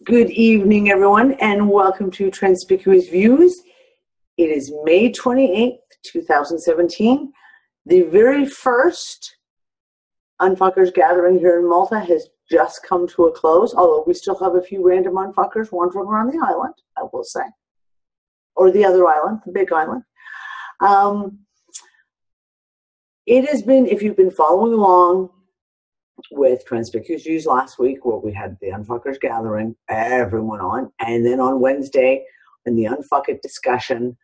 Good evening, everyone, and welcome to Transpicuous Views. It is May 28th, 2017. The very first UnFuckers Gathering here in Malta has just come to a close, although we still have a few random UnFuckers wandering around the island, I will say. Or the other island, the big island. It has been, if you've been following along with Transpicuous Views last week, where we had the UnFuckers Gathering, everyone on, and then on Wednesday in the Unfuck It discussion,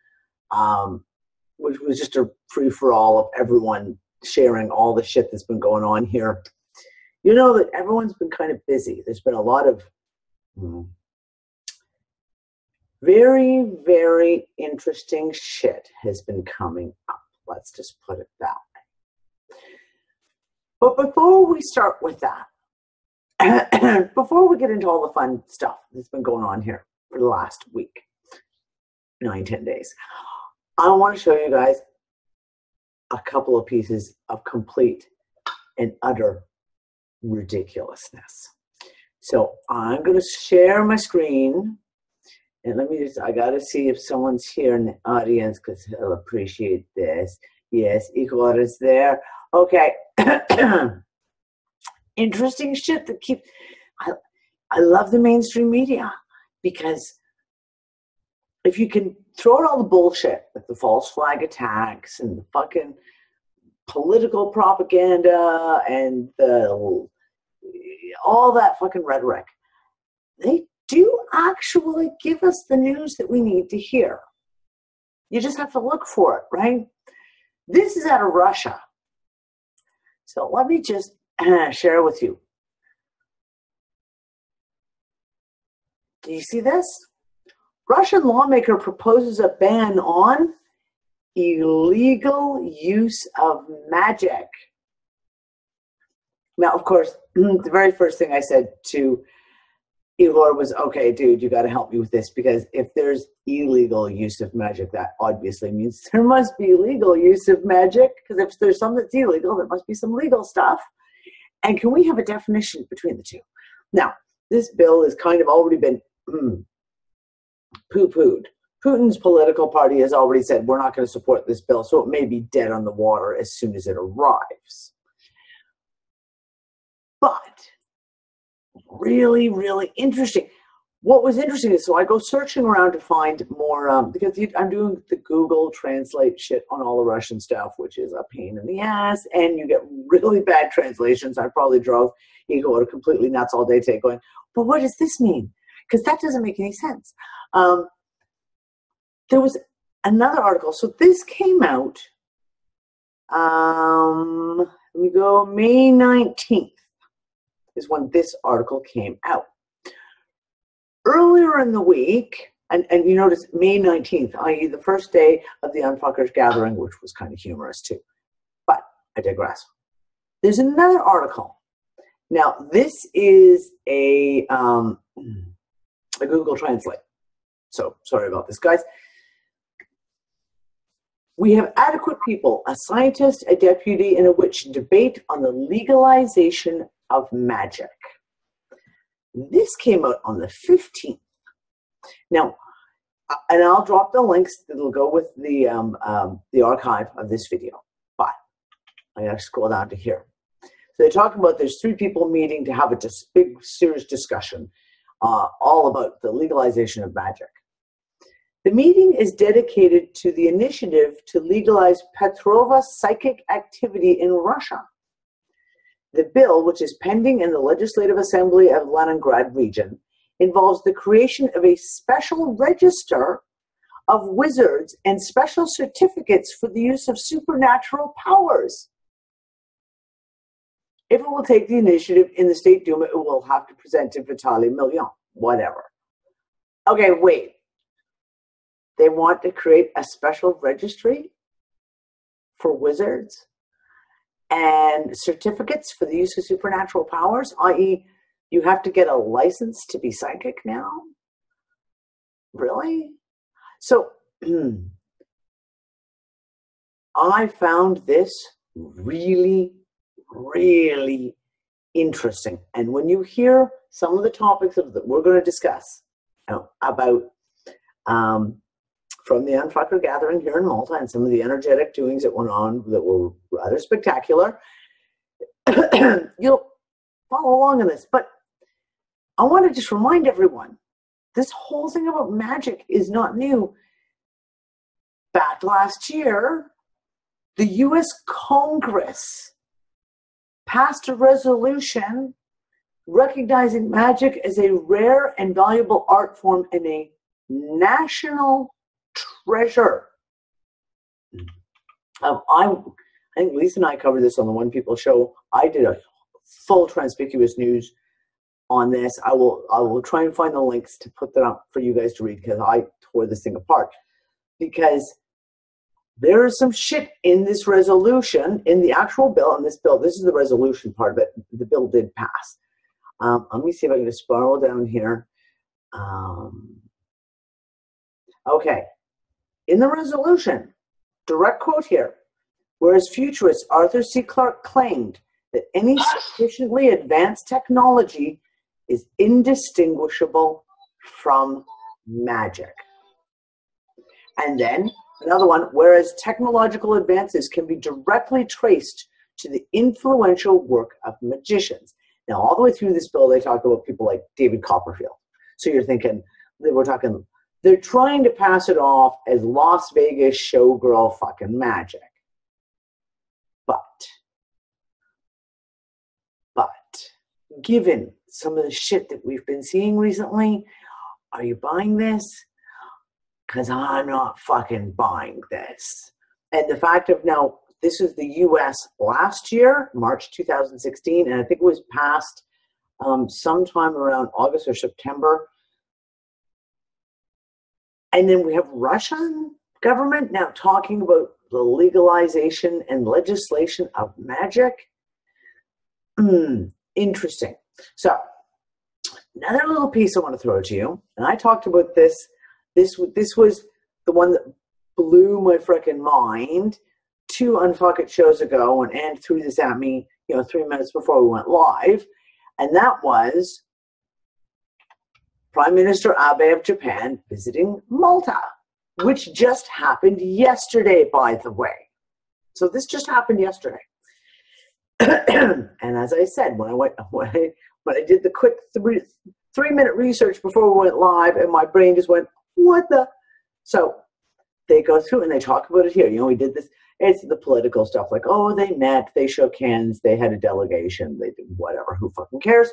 which was just a free-for-all of everyone sharing all the shit that's been going on here. You know that everyone's been kind of busy. There's been a lot of very, very interesting shit has been coming up. Let's just put it that way. But before we start with that, before we get into all the fun stuff that's been going on here for the last week, 9-10 days, I want to show you guys a couple of pieces of complete and utter ridiculousness. So I'm going to share my screen, and let me just, I got to see if someone's here in the audience because he'll appreciate this. Yes, Igor is there. Okay. Interesting shit that keeps, I love the mainstream media because if you can throw out all the bullshit, like the false flag attacks and the fucking political propaganda and all that fucking rhetoric, they do actually give us the news that we need to hear. You just have to look for it, right? This is out of Russia. So let me just share with you. Do you see this? Russian lawmaker proposes a ban on illegal use of magic. Now, of course, the very first thing I said to Igor was, okay, dude, you got to help me with this, because if there's illegal use of magic, that obviously means there must be legal use of magic, because if there's some that's illegal, there must be some legal stuff. And can we have a definition between the two? Now, this bill has kind of already been poo-pooed. Putin's political party has already said, we're not going to support this bill, so it may be dead on the water as soon as it arrives. But really, really interesting. What was interesting is, so I go searching around to find more, because I'm doing the Google Translate shit on all the Russian stuff, which is a pain in the ass, and you get really bad translations. I probably drove Igor completely nuts all day today going, but what does this mean? Because that doesn't make any sense. There was another article. So this came out, let me go, May 19th. Is when this article came out. Earlier in the week, and you notice May 19th, i.e. the first day of the UnFuckers Gathering, which was kind of humorous too, but I digress. There's another article. Now, this is a Google Translate. So, sorry about this, guys. We have adequate people, a scientist, a deputy, and a witch debate on the legalization of magic. This came out on the 15th. Now, and I'll drop the links that'll go with the archive of this video, but I gotta scroll down to here. So they're talking about there's 3 people meeting to have a big, serious discussion all about the legalization of magic. The meeting is dedicated to the initiative to legalize Petrova psychic activity in Russia. The bill, which is pending in the Legislative Assembly of Leningrad region, involves the creation of a special register of wizards and special certificates for the use of supernatural powers. If it will take the initiative in the State Duma, it will have to present to Vitaly Million, whatever. Okay, wait. They want to create a special registry for wizards and certificates for the use of supernatural powers, i.e., you have to get a license to be psychic now? Really? So, I found this really, really interesting. And when you hear some of the topics that we're going to discuss about from the UnFuckers Gathering here in Malta and some of the energetic doings that went on that were rather spectacular, you'll follow along in this. But I want to just remind everyone, this whole thing about magic is not new. Back last year, the U.S. Congress passed a resolution recognizing magic as a rare and valuable art form and a national treasure. I think Lisa and I covered this on the One People show. I did a full Transpicuous News on this. I will try and find the links to put that up for you guys to read, because I tore this thing apart. Because there is some shit in this resolution, in the actual bill, and this is the resolution part of it. The bill did pass. Let me see if I can just spiral down here. Okay. In the resolution, direct quote here, whereas futurist Arthur C. Clarke claimed that any sufficiently advanced technology is indistinguishable from magic. And then another one, whereas technological advances can be directly traced to the influential work of magicians. Now, all the way through this bill, they talk about people like David Copperfield. So you're thinking, they're trying to pass it off as Las Vegas showgirl fucking magic. But given some of the shit that we've been seeing recently, are you buying this? Because I'm not fucking buying this. And the fact of now, this is the U.S. last year, March 2016, and I think it was passed sometime around August or September. And then we have Russian government now talking about the legalization and legislation of magic. Interesting. So, another little piece I want to throw to you, and I talked about this. This was the one that blew my freaking mind 2 Unfuck It shows ago, and Anne threw this at me, 3 minutes before we went live, and that was Prime Minister Abe of Japan visiting Malta, which just happened yesterday, by the way. So this just happened yesterday. And as I said, when I did the quick 3-minute research before we went live, and my brain just went, what the? So they go through and they talk about it here. We did this. It's the political stuff like, oh, they met, they shook hands, they had a delegation, they did whatever, who fucking cares?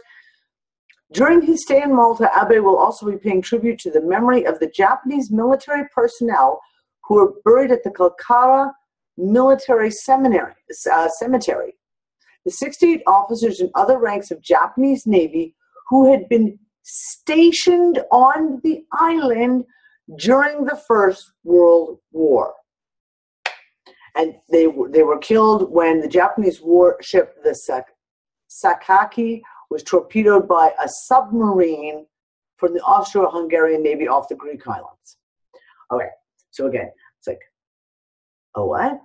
During his stay in Malta, Abe will also be paying tribute to the memory of the Japanese military personnel who were buried at the Kalkara Military Cemetery. The 68 officers and other ranks of Japanese Navy who had been stationed on the island during the First World War. And they were killed when the Japanese warship, the Sakaki, was torpedoed by a submarine from the Austro-Hungarian Navy off the Greek islands. Okay, so again, it's like, oh, what?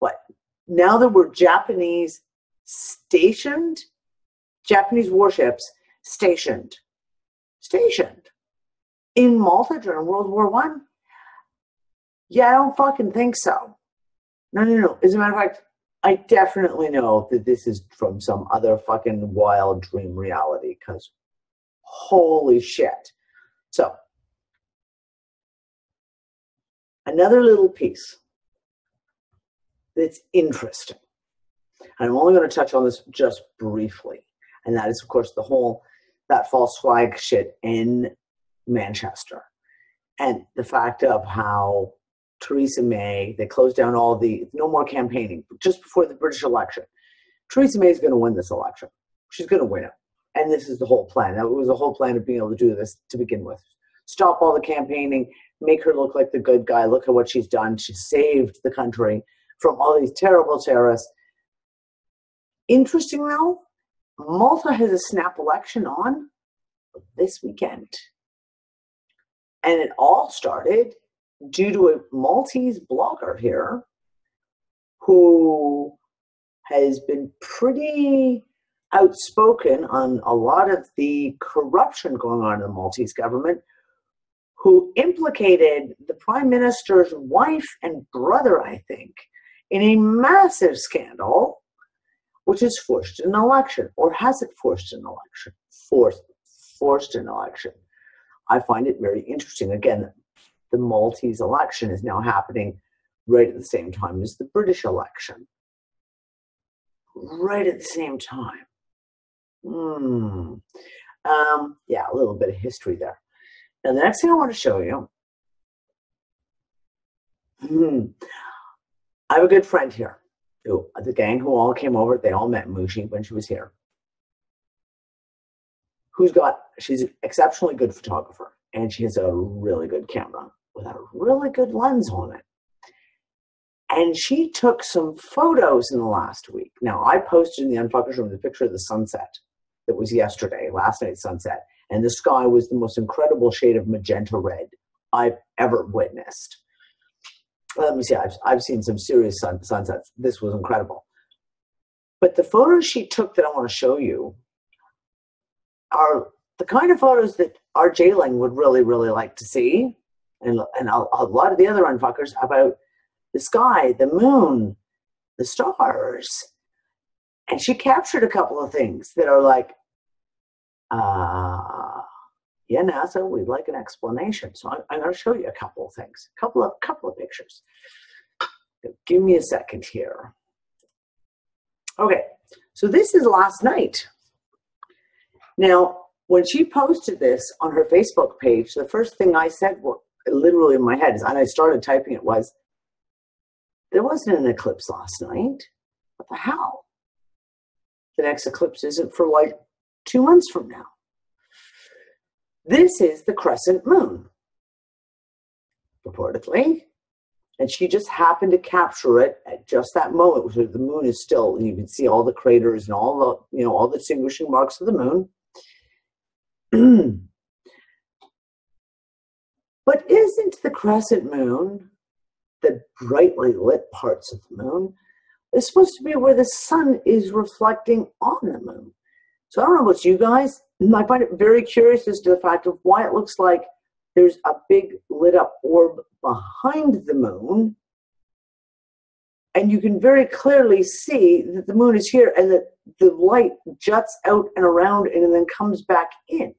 What? Now there were Japanese warships stationed in Malta during World War I? Yeah, I don't fucking think so. No. As a matter of fact, I definitely know that this is from some other fucking wild dream reality, because holy shit. So, another little piece that's interesting, and I'm only going to touch on this just briefly, and that is, of course, the whole that false flag shit in Manchester. And the fact of how Theresa May, they closed down no more campaigning just before the British election. Theresa May is going to win this election. She's going to win it. And this is the whole plan. That was the whole plan of being able to do this to begin with. Stop all the campaigning, make her look like the good guy. Look at what she's done. She saved the country from all these terrible terrorists. Interesting though, Malta has a snap election on this weekend. And it all started due to a Maltese blogger here who has been pretty outspoken on a lot of the corruption going on in the Maltese government, who implicated the Prime Minister's wife and brother, I think, in a massive scandal, which has forced an election. Or has it forced an election? Forced an election. I find it very interesting. Again, the Maltese election is now happening right at the same time as the British election. Right at the same time. Yeah, a little bit of history there. Now, the next thing I want to show you, I have a good friend here, the gang who all came over, they all met Mushi when she was here, she's an exceptionally good photographer, and she has a really good camera with a really good lens on it. And she took some photos in the last week. Now, I posted in the UnFuckers room the picture of the sunset that was yesterday, last night's sunset. And the sky was the most incredible shade of magenta red I've ever witnessed. Let me see, I've seen some serious sunsets. This was incredible. But the photos she took that I want to show you are the kind of photos that our Jailing would really, really like to see. And a lot of the other UnFuckers about the sky, the moon, the stars. And she captured a couple of things that are like, yeah, NASA, we'd like an explanation. So I'm going to show you a couple of things, a couple of pictures. Give me a second here. Okay, so this is last night. Now, when she posted this on her Facebook page, the first thing I said, literally in my head, and I started typing it, was, there wasn't an eclipse last night. What the hell? The next eclipse isn't for like 2 months from now. This is the crescent moon, purportedly. And she just happened to capture it at just that moment where the moon is still, and you can see all the craters and all the, all the distinguishing marks of the moon. But isn't the crescent moon, the brightly lit parts of the moon, is supposed to be where the sun is reflecting on the moon? So I don't know about you guys. I find it very curious as to the fact of why it looks like there's a big lit up orb behind the moon. And you can very clearly see that the moon is here and that the light juts out and around and then comes back in.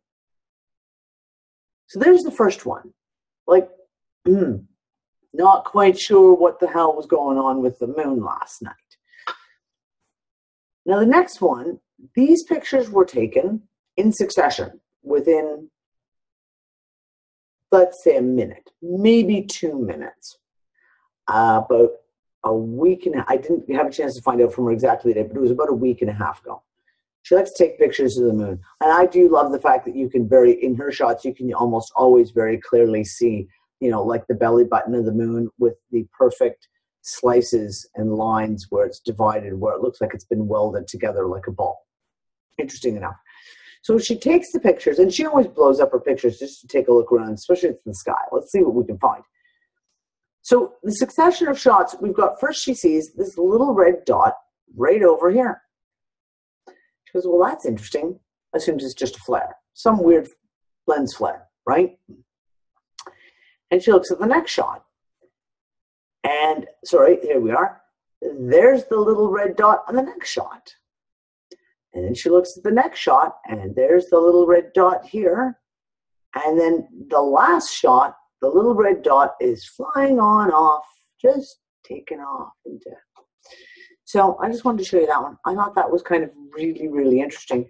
So there's the first one. Like, not quite sure what the hell was going on with the moon last night. Now the next one, these pictures were taken in succession within, let's say, a minute, maybe 2 minutes. About a week and I didn't have a chance to find out from her exactly the date, but it was about a week and a half ago. She likes to take pictures of the moon. And I do love the fact that you can in her shots, you can almost always very clearly see, like the belly button of the moon with the perfect slices and lines where it's divided, where it looks like it's been welded together like a ball. Interesting enough. So she takes the pictures, and she always blows up her pictures just to take a look around, especially if it's in the sky. Let's see what we can find. So the succession of shots, we've got, first she sees this little red dot right over here. She goes, well, that's interesting. Assumes it's just a flare, some weird lens flare, right? And she looks at the next shot. And, sorry, here we are. There's the little red dot on the next shot. And then she looks at the next shot, and there's the little red dot here. And then the last shot, the little red dot is flying on off, just taking off into. So I just wanted to show you that one. I thought that was kind of really, really interesting.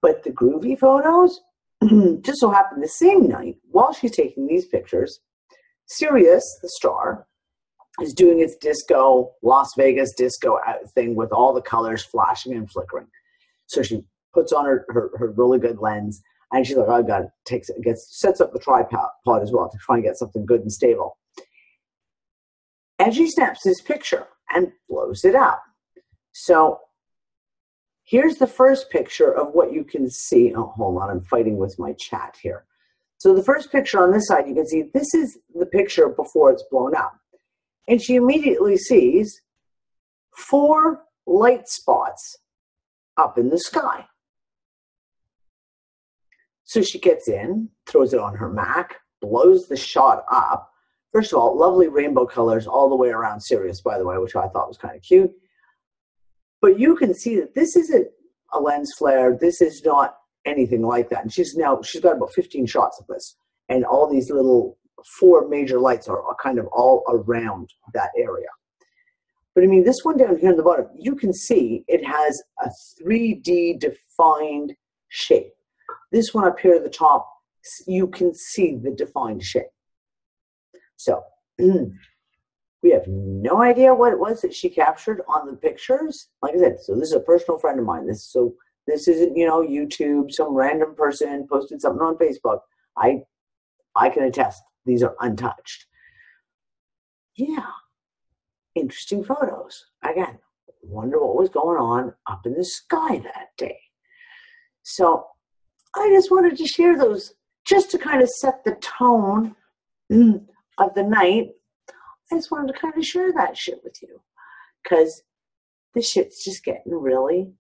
But the groovy photos just so happened the same night, while she's taking these pictures, Sirius, the star, is doing its disco, Las Vegas disco thing with all the colors flashing and flickering. So she puts on her really good lens, and she's like, oh God, sets up the tripod as well to try and get something good and stable. And she snaps this picture and blows it up. So here's the first picture of what you can see. Oh, hold on, I'm fighting with my chat here. So the first picture on this side, you can see this is the picture before it's blown up. And she immediately sees 4 light spots up in the sky. So she gets in, throws it on her Mac, blows the shot up. First of all, lovely rainbow colors all the way around Sirius, by the way, which I thought was kind of cute. But you can see that this isn't a lens flare. This is not anything like that. And she's got about 15 shots of this. And all these little 4 major lights are kind of all around that area. But I mean, this one down here in the bottom, you can see it has a 3D defined shape. This one up here at the top, you can see the defined shape. So we have no idea what it was that she captured on the pictures. Like I said, so this is a personal friend of mine. This isn't, YouTube, some random person posted something on Facebook. I can attest, these are untouched. Yeah, interesting photos. Again, wonder what was going on up in the sky that day. So I just wanted to share those just to kind of set the tone of the night. I just wanted to kind of share that shit with you because this shit's just getting really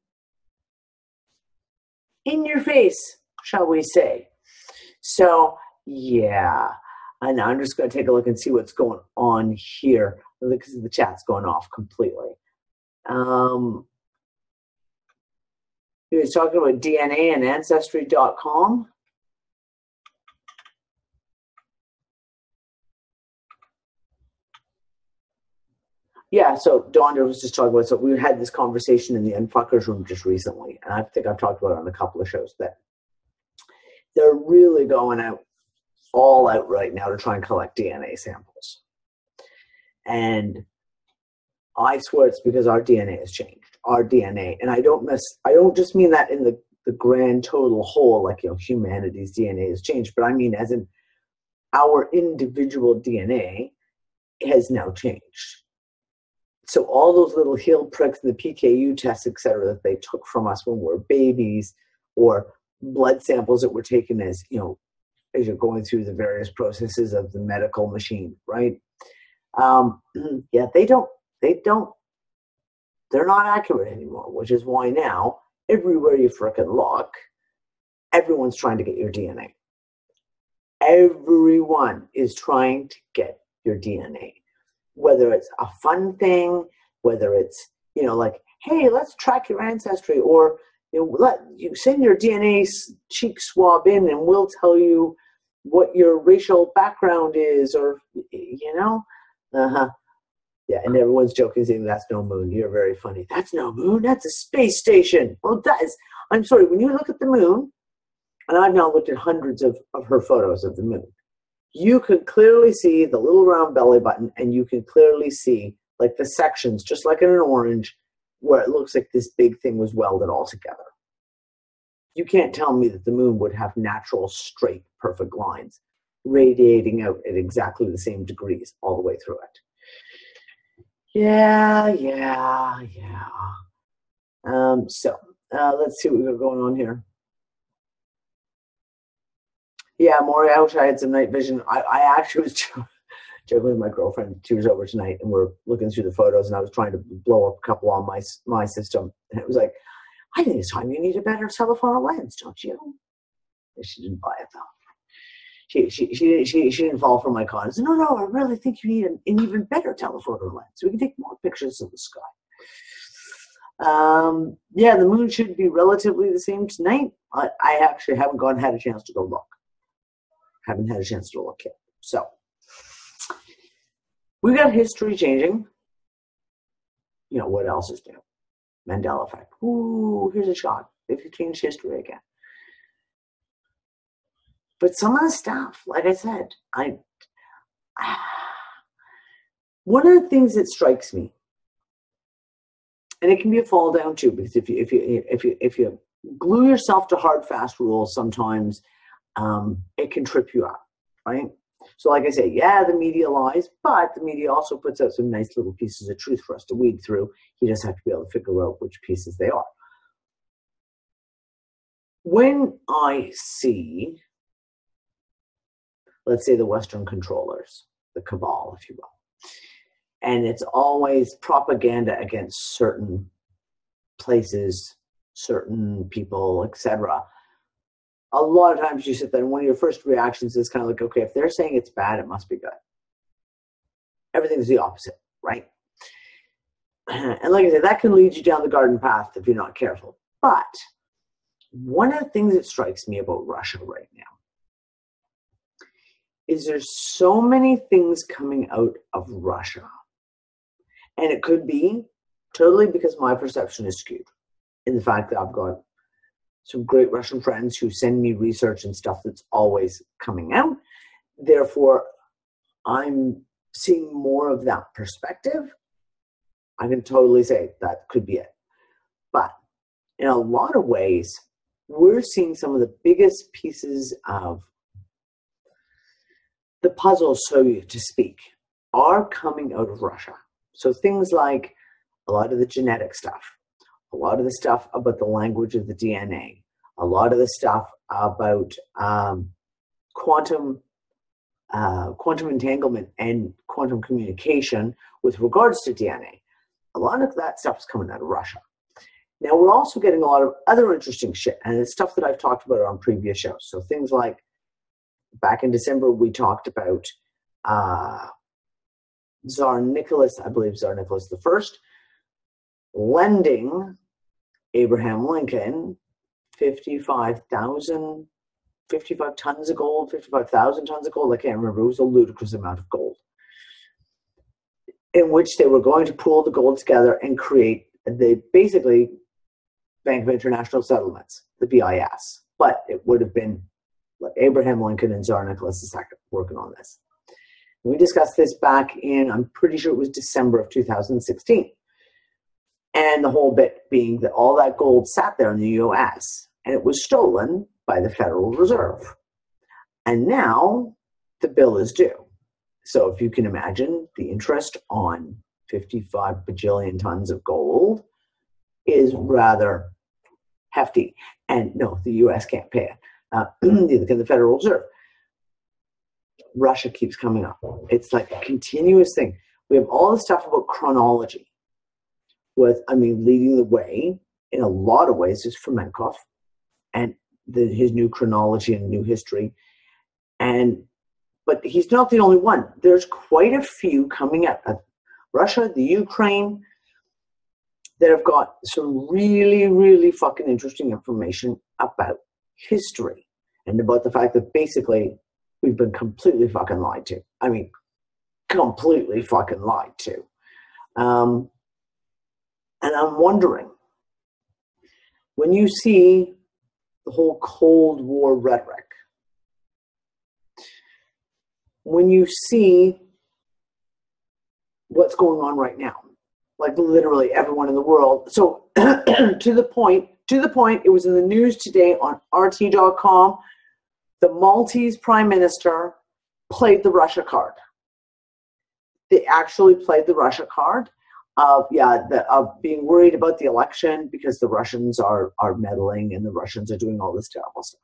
in your face, shall we say. So, yeah. And I'm just going to take a look and see what's going on here because the chat's going off completely. He was talking about DNA and Ancestry.com. Yeah, so Dondra was just talking about, so we had this conversation in the UnFuckers room just recently, and I think I've talked about it on a couple of shows, that they're really going all out right now to try and collect DNA samples. And I swear it's because our DNA has changed. Our DNA, and I don't just mean that in the grand total whole, like, humanity's DNA has changed, but I mean as in our individual DNA has now changed. So all those little heel pricks, the PKU tests, et cetera, that they took from us when we were babies, or blood samples that were taken as you're going through the various processes of the medical machine, right? Yeah, they're not accurate anymore, which is why now, everywhere you frickin' look, everyone's trying to get your DNA. Everyone is trying to get your DNA. Whether it's a fun thing, whether it's, like, hey, let's track your ancestry, or, let you send your DNA cheek swab in and we'll tell you what your racial background is, or, Yeah, and everyone's joking, saying that's no moon. You're very funny. That's no moon. That's a space station. Well, that is, I'm sorry, when you look at the moon, and I've now looked at hundreds of her photos of the moon, you can clearly see the little round belly button, and you can clearly see like the sections, just like in an orange, where it looks like this big thing was welded all together. You can't tell me that the moon would have natural, straight, perfect lines radiating out at exactly the same degrees all the way through it. Yeah. Let's see what we got going on here. Yeah, Maury, I wish I had some night vision. I actually was joking with my girlfriend. She was over tonight, and we're looking through the photos, and I was trying to blow up a couple on my system. And it was like, I think it's time you need a better telephoto lens, don't you? And she didn't buy it, though. She didn't fall for my con. I said, no, I really think you need an even better telephoto lens so we can take more pictures of the sky. Yeah, the moon should be relatively the same tonight. I actually haven't had a chance to go look. Haven't had a chance to look yet. So we got history changing. What else is new? Mandela effect. Ooh, here's a shot. They've changed history again. But some of the stuff, like I said, one of the things that strikes me, and it can be a fall down too, because if you glue yourself to hard, fast rules, sometimes it can trip you up, right? So like I say, yeah, the media lies, but the media also puts out some nice little pieces of truth for us to weed through. You just have to be able to figure out which pieces they are. When I see, let's say, the Western controllers, the cabal, if you will, and it's always propaganda against certain places, certain people, etc. A lot of times you sit there and one of your first reactions is kind of like, okay, if they're saying it's bad, it must be good. Everything's the opposite, right? And like I said, that can lead you down the garden path if you're not careful. But one of the things that strikes me about Russia right now is there's so many things coming out of Russia. And it could be totally because my perception is skewed in the fact that I've got some great Russian friends who send me research and stuff that's always coming out. Therefore, I'm seeing more of that perspective. I can totally say that could be it. But in a lot of ways, we're seeing some of the biggest pieces of the puzzle, so to speak, are coming out of Russia. So things like a lot of the genetic stuff, a lot of the stuff about the language of the DNA, a lot of the stuff about quantum entanglement and quantum communication with regards to DNA. A lot of that stuff is coming out of Russia. Now, we're also getting a lot of other interesting shit, and it's stuff that I've talked about on previous shows. So things like, back in December, we talked about Tsar Nicholas, I believe Tsar Nicholas I, lending Abraham Lincoln 55 tons of gold, 55,000 tons of gold. I can't remember. It was a ludicrous amount of gold, in which they were going to pool the gold together and create the basically Bank of International Settlements, the BIS. But it would have been like Abraham Lincoln and Tsar Nicholas II working on this. We discussed this back in, I'm pretty sure it was December of 2016. And the whole bit being that all that gold sat there in the US and it was stolen by the Federal Reserve. And now the bill is due. So if you can imagine, the interest on 55 bajillion tons of gold is rather hefty. And no, the US can't pay it. Neither can the Federal Reserve. Russia keeps coming up. It's like a continuous thing. We have all the stuff about chronology with, leading the way in a lot of ways is Fomenkov and his new chronology and new history. But he's not the only one. There's quite a few coming up. Russia, the Ukraine, that have got some really, really fucking interesting information about history and about the fact that basically we've been completely fucking lied to. Completely fucking lied to. And I'm wondering, when you see the whole Cold War rhetoric, when you see what's going on right now, like literally everyone in the world. So to the point, it was in the news today on rt.com. The Maltese Prime Minister played the Russia card. They actually played the Russia card of being worried about the election because the Russians are meddling and the Russians are doing all this terrible stuff.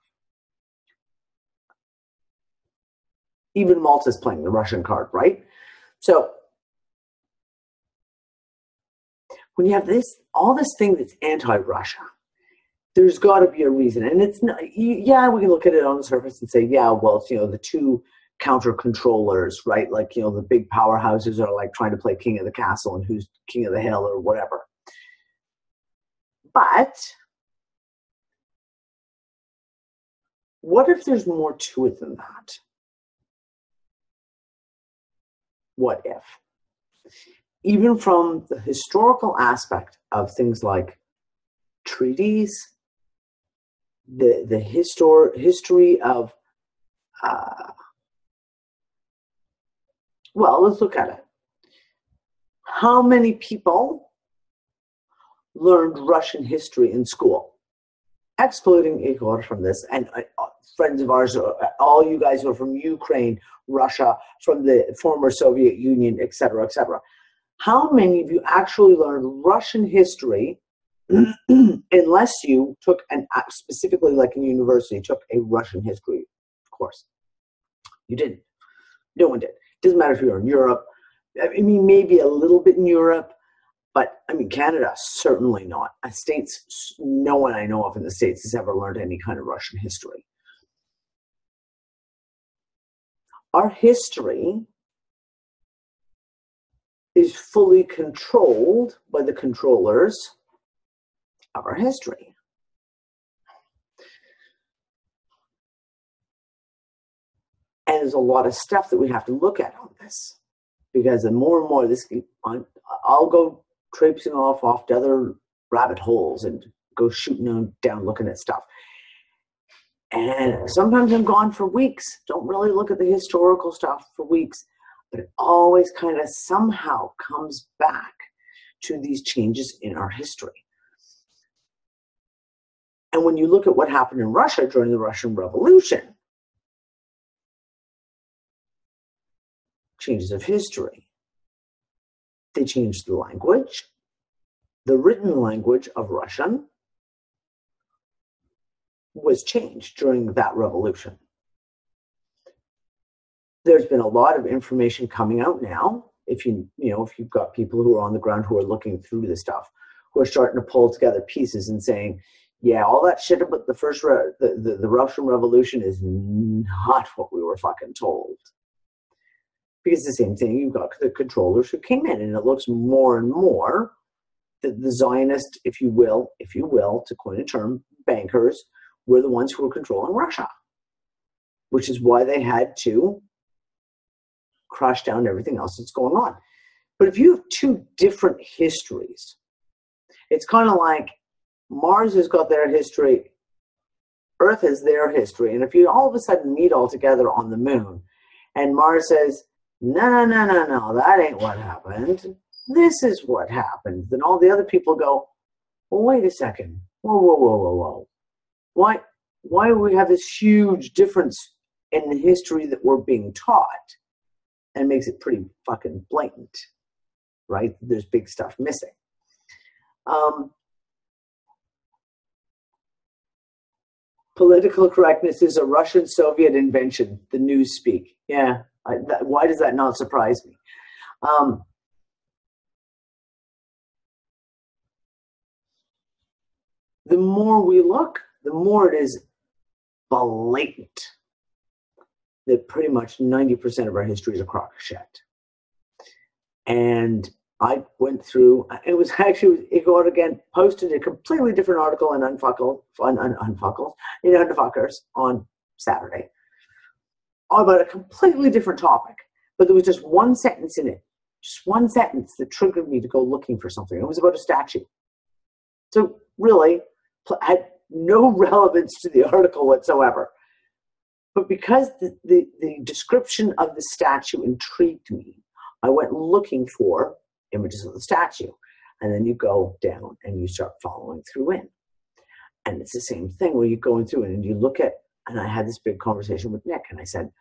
Even Malta's playing the Russian card, right? So when you have all this thing that's anti-Russia, there's got to be a reason. And it's not, we can look at it on the surface and say, yeah, well, it's, the two counter controllers, right? Like, the big powerhouses are like trying to play king of the castle and who's king of the hill or whatever. But what if there's more to it than that? What if? Even from the historical aspect of things like treaties, the history of Well, let's look at it. How many people learned Russian history in school? Excluding Igor from this, and friends of ours, all you guys who are from Ukraine, Russia, from the former Soviet Union, etc., etc. How many of you actually learned Russian history unless you took specifically like in university, took a Russian history course? You didn't. No one did. Doesn't matter if you're in Europe. I mean, maybe a little bit in Europe, but I mean, Canada, certainly not. States, no one I know of in the States has ever learned any kind of Russian history. Our history is fully controlled by the controllers of our history. And there's a lot of stuff that we have to look at on this, because the more and more this, I'll go traipsing off to other rabbit holes and go shooting down looking at stuff. And sometimes I'm gone for weeks, don't really look at the historical stuff for weeks, but it always kind of somehow comes back to these changes in our history. And when you look at what happened in Russia during the Russian Revolution, changes of history, they changed the language, the written language of Russian was changed during that revolution. There's been a lot of information coming out now. If you've got people who are on the ground who are looking through this stuff, who are starting to pull together pieces and saying, yeah, all that shit about the Russian Revolution is not what we were fucking told. Because the same thing, you've got the controllers who came in, and it looks more and more that the Zionist, if you will, to coin a term, bankers, were the ones who were controlling Russia, which is why they had to crash down everything else that's going on. But if you have two different histories, it's kind of like Mars has got their history, Earth has their history, and if you all of a sudden meet all together on the moon, and Mars says, no, that ain't what happened. This is what happened. Then all the other people go, well, wait a second. Whoa. Why do we have this huge difference in the history that we're being taught? And it makes it pretty fucking blatant, right? There's big stuff missing. Political correctness is a Russian-Soviet invention, the news speak. Yeah. Why does that not surprise me? The more we look, the more it is blatant that pretty much 90% of our history is a crock of shit. And I went through, it was actually, Igor again posted a completely different article in UnFuckers on Saturday, all about a completely different topic, but there was just one sentence in it, just one sentence that triggered me to go looking for something. It was about a statue. So really, had no relevance to the article whatsoever. But because the description of the statue intrigued me, I went looking for images of the statue. And then you go down and you start following through in. And it's the same thing where you're going through and you look at, and I had this big conversation with Nick, and I said,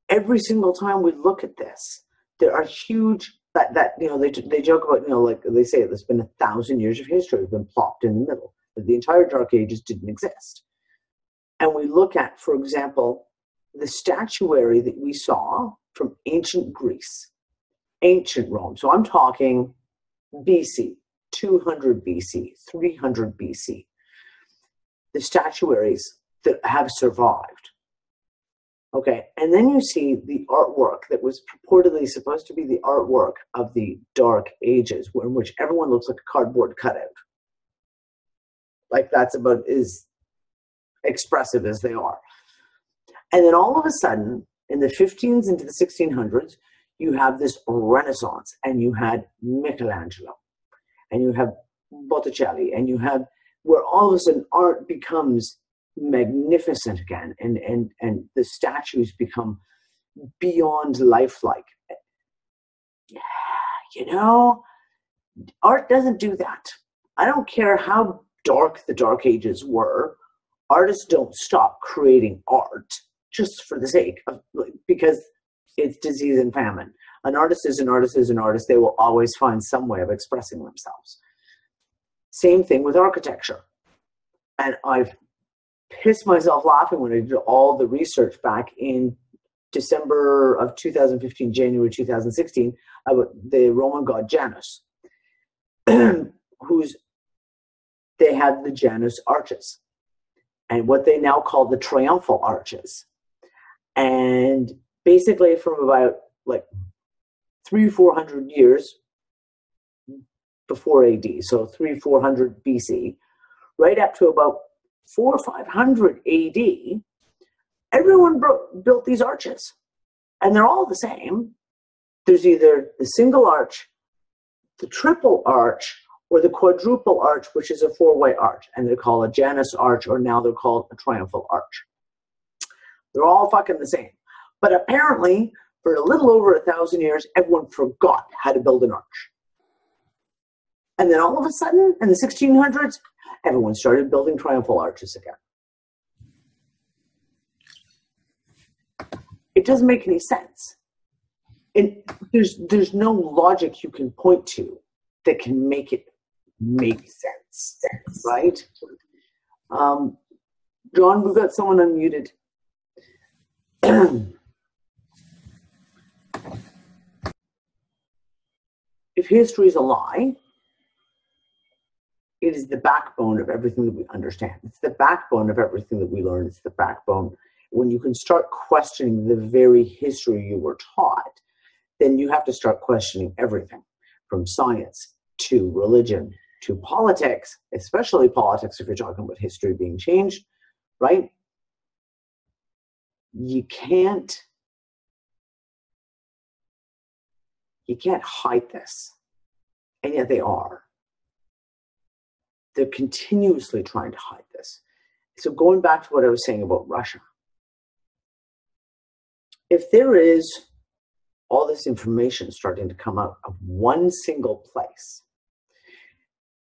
every single time we look at this, there are huge, they joke about, like they say, there's been 1,000 years of history has been plopped in the middle, that the entire Dark Ages didn't exist. And we look at, for example, the statuary that we saw from ancient Greece, ancient Rome. So I'm talking BC, 200 BC, 300 BC. The statuaries that have survived. Okay, and then you see the artwork that was purportedly supposed to be the artwork of the Dark Ages, in which everyone looks like a cardboard cutout. Like that's about as expressive as they are. And then all of a sudden, in the 15s into the 1600s, you have this Renaissance, and you had Michelangelo, and you have Botticelli, and you have where all of a sudden art becomes magnificent again, and the statues become beyond lifelike. You know, art doesn't do that. I don't care how dark the Dark Ages were. Artists don't stop creating art just for the sake of, because it's disease and famine. An artist is an artist is an artist. They will always find some way of expressing themselves. Same thing with architecture. And I've pissed myself laughing when I did all the research back in December of 2015, January 2016, about the Roman god Janus, who's, they had the Janus arches and what they now call the triumphal arches. And basically from about like 300-400 years before AD, so 300-400 BC, right up to about 400 or 500 AD, everyone built these arches, and they're all the same. There's either the single arch, the triple arch, or the quadruple arch, which is a four-way arch, and they're called a Janus arch, or now they're called a triumphal arch. They're all fucking the same. But apparently, for a little over 1,000 years, everyone forgot how to build an arch. And then all of a sudden, in the 1600s, everyone started building triumphal arches again. It doesn't make any sense. And there's no logic you can point to that can make it make sense, right? John, we've got someone unmuted. If history is a lie, it is the backbone of everything that we understand. It's the backbone of everything that we learn. It's the backbone. When you can start questioning the very history you were taught, then you have to start questioning everything, from science to religion to politics, especially politics if you're talking about history being changed, right? You can't hide this, and yet they are. They're continuously trying to hide this. So going back to what I was saying about Russia, if there is all this information starting to come out of one single place,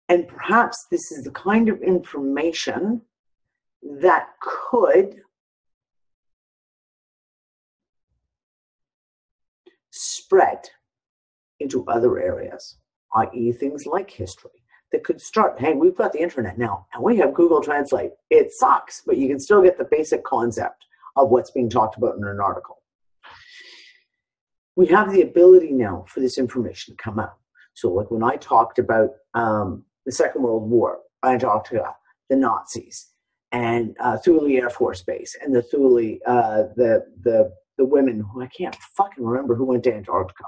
and perhaps this is the kind of information that could spread into other areas, i.e. things like history, that could start, hey, we've got the internet now, and we have Google Translate. It sucks, but you can still get the basic concept of what's being talked about in an article. We have the ability now for this information to come out. So like when I talked about the Second World War, I talked to the Nazis and Thule Air Force Base and the Thule, the women who I can't fucking remember who went to Antarctica.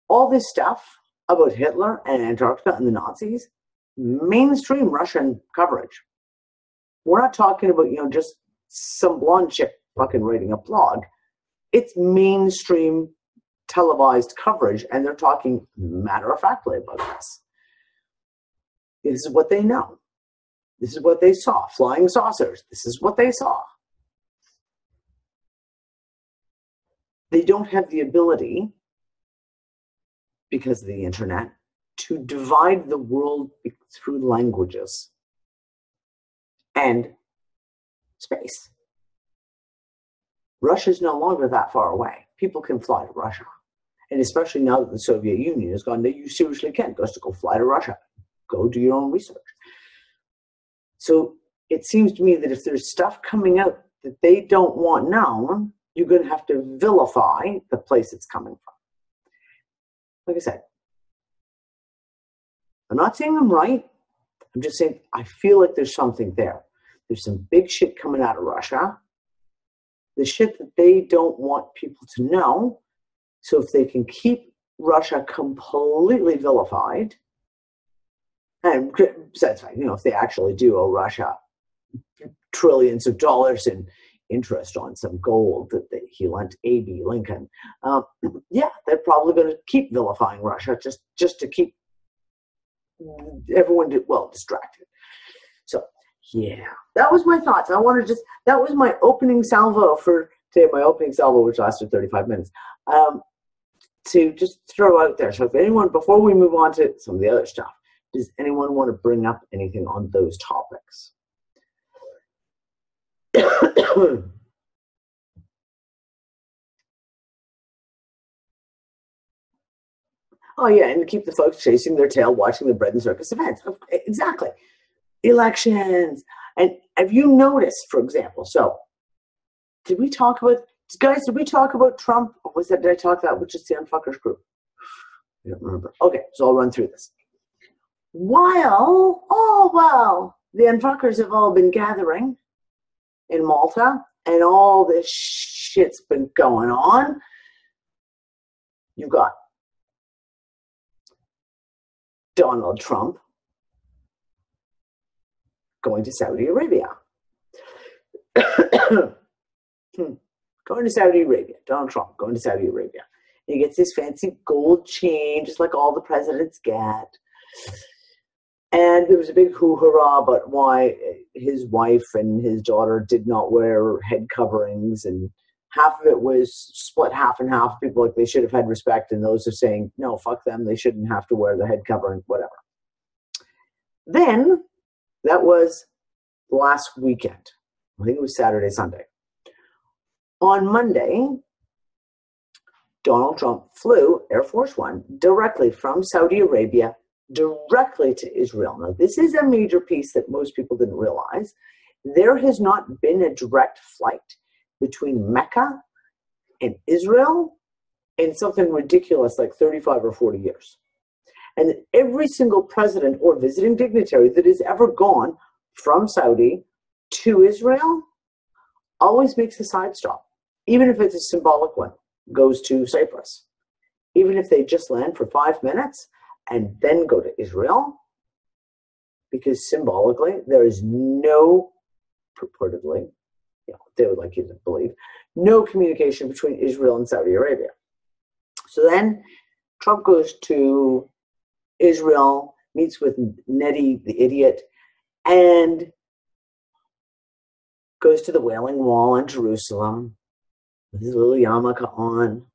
All this stuff about Hitler and Antarctica and the Nazis, mainstream Russian coverage. We're not talking about, just some blonde chick fucking writing a blog. It's mainstream televised coverage, and they're talking matter-of-factly about this. This is what they know. This is what they saw. Flying saucers. This is what they saw. They don't have the ability, because of the internet, to divide the world through languages and space. Russia's no longer that far away. People can fly to Russia. And especially now that the Soviet Union has gone, you seriously can. Just go fly to Russia. Go do your own research. So it seems to me that if there's stuff coming out that they don't want known, you're going to have to vilify the place it's coming from. Like I said, I'm not saying I'm right. I'm just saying I feel like there's something there. There's some big shit coming out of Russia. The shit that they don't want people to know. So if they can keep Russia completely vilified, and satisfied, if they actually do owe Russia trillions of dollars in interest on some gold that he lent A.B. Lincoln, they're probably going to keep vilifying Russia just to keep everyone distracted. So Yeah, that was my thoughts. That was my opening salvo for today, my opening salvo, which lasted 35 minutes, to just throw out there. So if anyone, before we move on to some of the other stuff, does anyone want to bring up anything on those topics? Oh, yeah, and keep the folks chasing their tail, watching the bread and circus events. Exactly. Elections. And have you noticed, for example, so did we talk about Trump? Or did I talk about with just the UnFuckers group? I don't remember. Okay, so I'll run through this. While the UnFuckers have all been gathering in Malta and all this shit's been going on, you got Donald Trump going to Saudi Arabia. Going to Saudi Arabia. Donald Trump going to Saudi Arabia. And he gets this fancy gold chain, just like all the presidents get. And there was a big hoo-hurrah about why his wife and his daughter did not wear head coverings, and half of it was split half and half. People like they should have had respect, and those are saying, no, fuck them, they shouldn't have to wear the head covering, whatever. Then, that was last weekend. I think it was Saturday, Sunday. On Monday, Donald Trump flew Air Force One directly from Saudi Arabia directly to Israel. Now, this is a major piece that most people didn't realize. There has not been a direct flight between Mecca and Israel in something ridiculous like 35 or 40 years. And every single president or visiting dignitary that has ever gone from Saudi to Israel always makes a side stop, even if it's a symbolic one, goes to Cyprus. Even if they just land for 5 minutes and then go to Israel, because symbolically there is no, purportedly, they would like you to believe, no communication between Israel and Saudi Arabia. So then Trump goes to Israel, meets with Nettie the idiot, and goes to the Wailing Wall in Jerusalem with his little yarmulke on.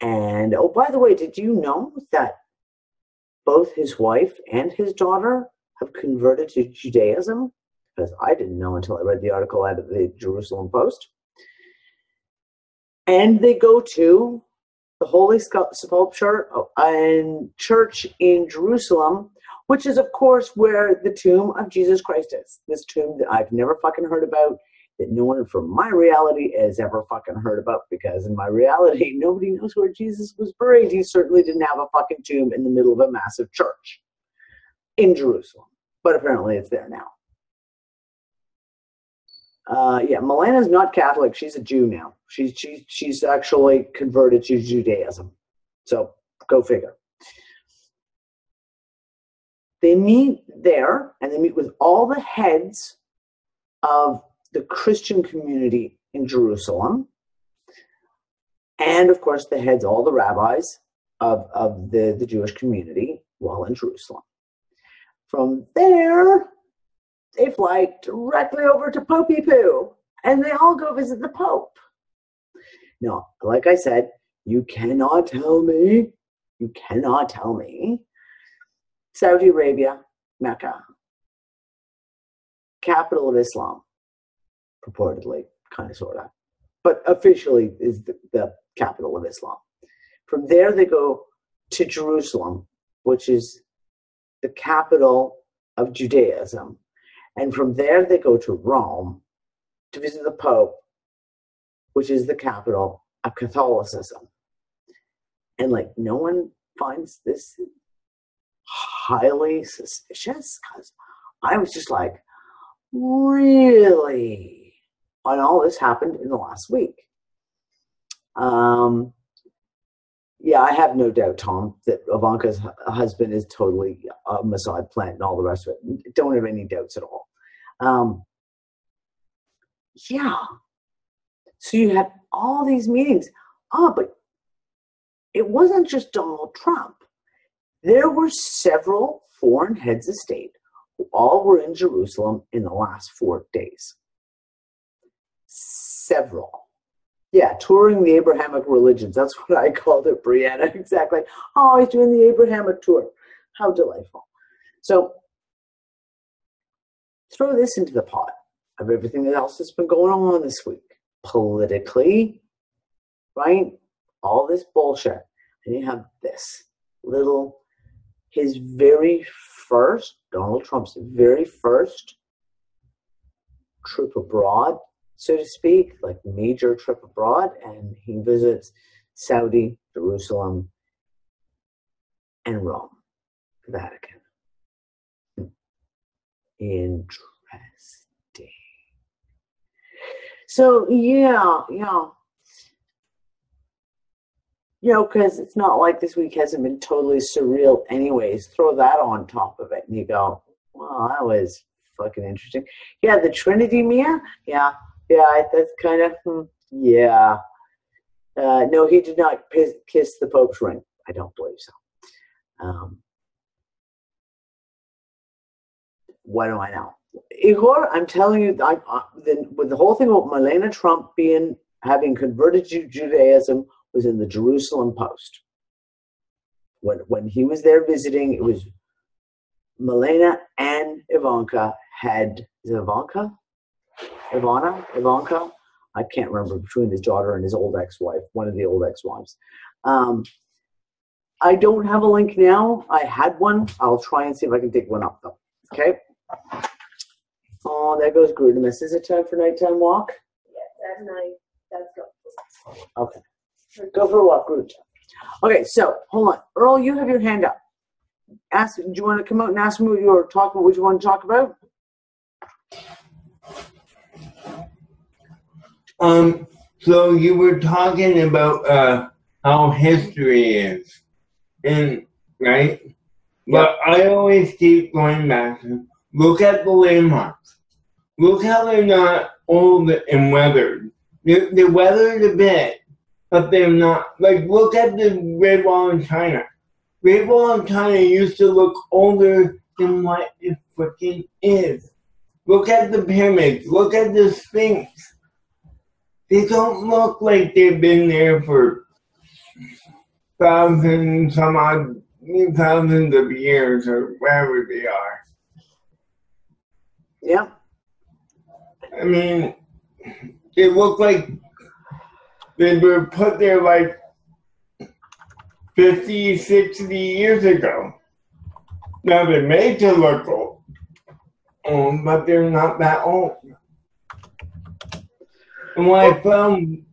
And, oh, by the way, did you know that both his wife and his daughter have converted to Judaism? Because I didn't know until I read the article out of the Jerusalem Post. And they go to the Holy Sepulchre and church in Jerusalem, which is, of course, where the tomb of Jesus Christ is. This tomb that I've never fucking heard about, that no one from my reality has ever fucking heard about, because in my reality, nobody knows where Jesus was buried. He certainly didn't have a fucking tomb in the middle of a massive church in Jerusalem, but apparently it's there now. Yeah, Milena's not Catholic. She's a Jew now. She's actually converted to Judaism. So go figure. They meet there, and they meet with all the heads of the Christian community in Jerusalem, and of course the heads, all the rabbis of the Jewish community while in Jerusalem. From there, they fly directly over to Popey Poo, and they all go visit the Pope. Now, like I said, you cannot tell me Saudi Arabia, Mecca, capital of Islam, purportedly, kind of, sort of, but officially is the capital of Islam. From there, they go to Jerusalem, which is the capital of Judaism. And from there, they go to Rome to visit the Pope, which is the capital of Catholicism. And, like, no one finds this highly suspicious, because I was just like, really? And all this happened in the last week. Yeah, I have no doubt, Tom, that Ivanka's husband is totally a Mossad plant and all the rest of it. Don't have any doubts at all. Yeah. So you had all these meetings. But it wasn't just Donald Trump. There were several foreign heads of state who all were in Jerusalem in the last 4 days. Several. Yeah, touring the Abrahamic religions. That's what I called it, Brianna. Exactly. Oh, he's doing the Abrahamic tour. How delightful. So throw this into the pot of everything else that's been going on this week. Politically, right? All this bullshit. And you have this little, his very first, Donald Trump's very first trip abroad, so to speak, like major trip abroad, and he visits Saudi, Jerusalem, and Rome, the Vatican. Interesting. So, yeah. You know, because it's not like this week hasn't been totally surreal anyways. Throw that on top of it and you go, well, that was fucking interesting. Yeah, the Trinity, Mia? Yeah, that's kind of, yeah. No, he did not kiss the Pope's ring. I don't believe so. What do I know? Igor, I'm telling you, with the whole thing about Melania Trump having converted to Judaism was in the Jerusalem Post. When he was there visiting, it was Melania and Ivanka had, is it Ivanka? Ivanka? I can't remember, between his daughter and his old ex-wife, one of the old ex-wives. I don't have a link now. I had one. I'll try and see if I can dig one up though. Okay. Oh, there goes Grudimus. Is it time for nighttime walk? Yes, at night. Let's go. Okay. Go for a walk, Grud. Okay, so hold on. Earl, you have your hand up. Do you want to come out and ask me what you want to talk about? So you were talking about how history is, and right? But I always keep going back to look at the landmarks. Look how they're not old and weathered. They're weathered a bit, but they're not. Like, look at the Great Wall in China. Great Wall in China used to look older than what it freaking is. Look at the pyramids. Look at the Sphinx. They don't look like they've been there for thousands of years or wherever they are. Yeah. I mean, they look like they were put there like 50, 60 years ago. Now they're made to look old, but they're not that old. And what I found...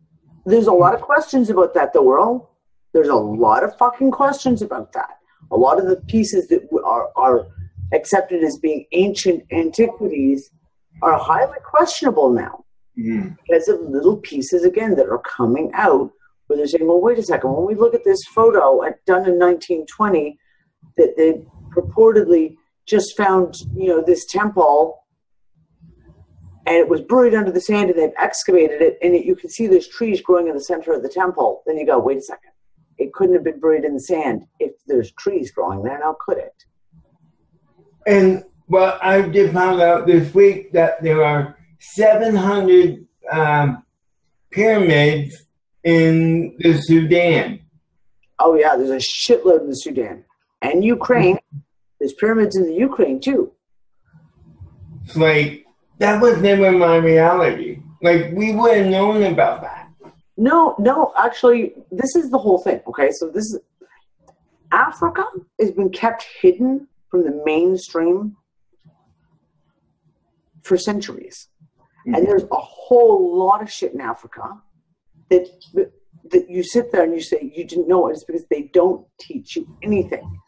There's a lot of questions about that, though, Earl. There's a lot of fucking questions about that. A lot of the pieces that are accepted as being ancient antiquities are highly questionable now. Because of little pieces, again, that are coming out where they're saying, well, wait a second, when we look at this photo done in 1920 that they purportedly just found, this temple and it was buried under the sand and they've excavated it and you can see there's trees growing in the center of the temple, then you go, wait a second. It couldn't have been buried in the sand if there's trees growing there, now could it? And well, I just found out this week that there are 700 pyramids in the Sudan. Oh yeah, there's a shitload in the Sudan. And Ukraine. There's pyramids in the Ukraine too. It's like, that was never my reality. Like, we would have known about that. No, actually, this is the whole thing, okay? So this is, Africa has been kept hidden from the mainstream for centuries. And there's a whole lot of shit in Africa that you sit there and you say you didn't know it. It's because they don't teach you anything.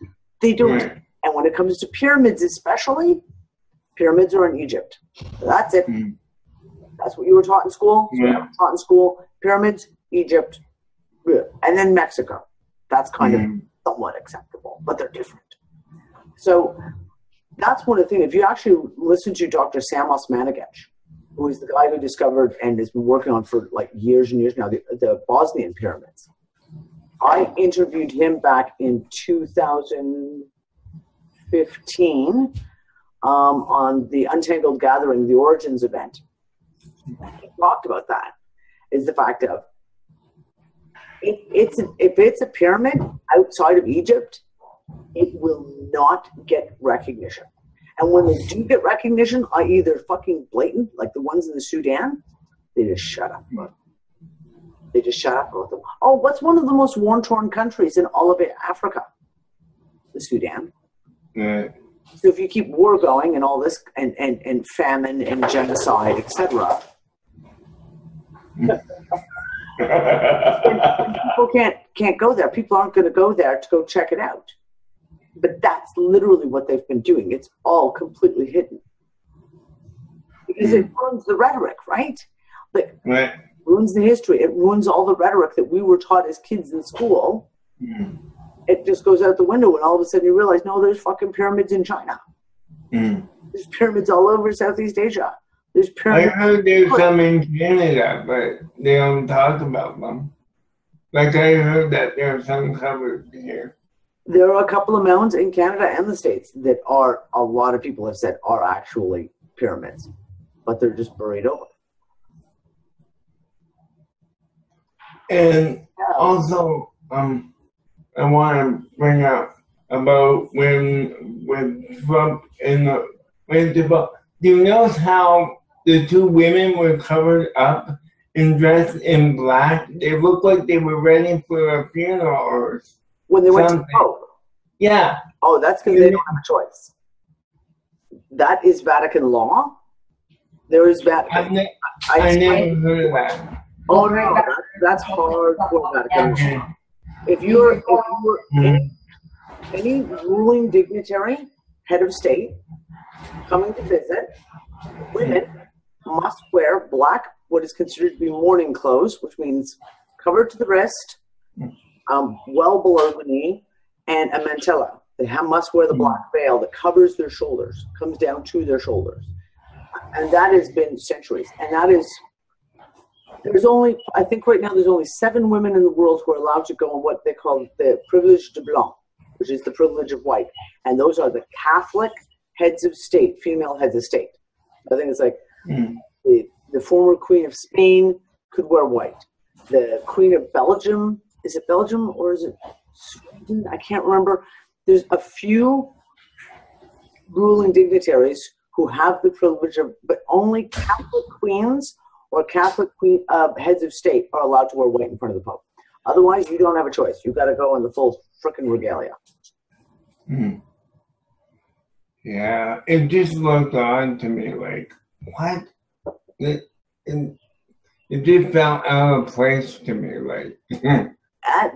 They don't. Right. And when it comes to pyramids especially, pyramids are in Egypt. That's it. That's what you were taught in school. So you were taught in school. Pyramids, Egypt, and then Mexico. That's kind of somewhat acceptable, but they're different. So that's one of the things. If you actually listen to Dr. Samos Managech, who is the guy who discovered and has been working on for like years and years now, the Bosnian pyramids. I interviewed him back in 2015 on the Untangled Gathering, the Origins event. He talked about that, is the fact of, if it's a pyramid outside of Egypt, it will not get recognition. And when they do get recognition, i.e. they're fucking blatant, like the ones in the Sudan, they just shut up about them. They just shut up about them. Oh, what's one of the most war-torn countries in all of Africa? The Sudan. Right. So if you keep war going and all this, and famine and genocide, etc., people can't go there. People aren't going to go there to go check it out. But that's literally what they've been doing. It's all completely hidden. Because it ruins the rhetoric, right? Like, right. It ruins the history. It ruins all the rhetoric that we were taught as kids in school. It just goes out the window, and all of a sudden you realize, no, there's fucking pyramids in China. There's pyramids all over Southeast Asia. There's pyramids. I heard there's some in Canada, but they don't talk about them. Like I heard that there's some covered here. There are a couple of mounds in Canada and the States that are, a lot of people have said, are actually pyramids, but they're just buried over. And also, I want to bring up about when Trump and do you notice how the two women were covered up and dressed in black? They looked like they were ready for a funeral or when they went something. to the Pope. Yeah. Oh, that's because they don't have a choice. That is Vatican law. There is Vatican. I never heard of that. Oh no, that's hardcore Vatican law. If you're any ruling dignitary, head of state, coming to visit, women must wear black, what is considered to be mourning clothes, which means covered to the wrist, well below the knee, and a mantilla. They must wear the black veil that covers their shoulders, comes down to their shoulders. And that has been centuries. And that is, there's only, I think right now there's only 7 women in the world who are allowed to go on what they call the privilege de blanc, which is the privilege of white. And those are the Catholic heads of state, female heads of state. I think it's like the former Queen of Spain could wear white. The Queen of Belgium, is it Belgium or is it Sweden? I can't remember. There's a few ruling dignitaries who have the privilege of, but only Catholic queens or Catholic heads of state are allowed to wear white in front of the Pope. Otherwise, you don't have a choice. You've got to go in the full frickin' regalia. Yeah, it just looked odd to me. Like, what? It just felt out of place to me. Like,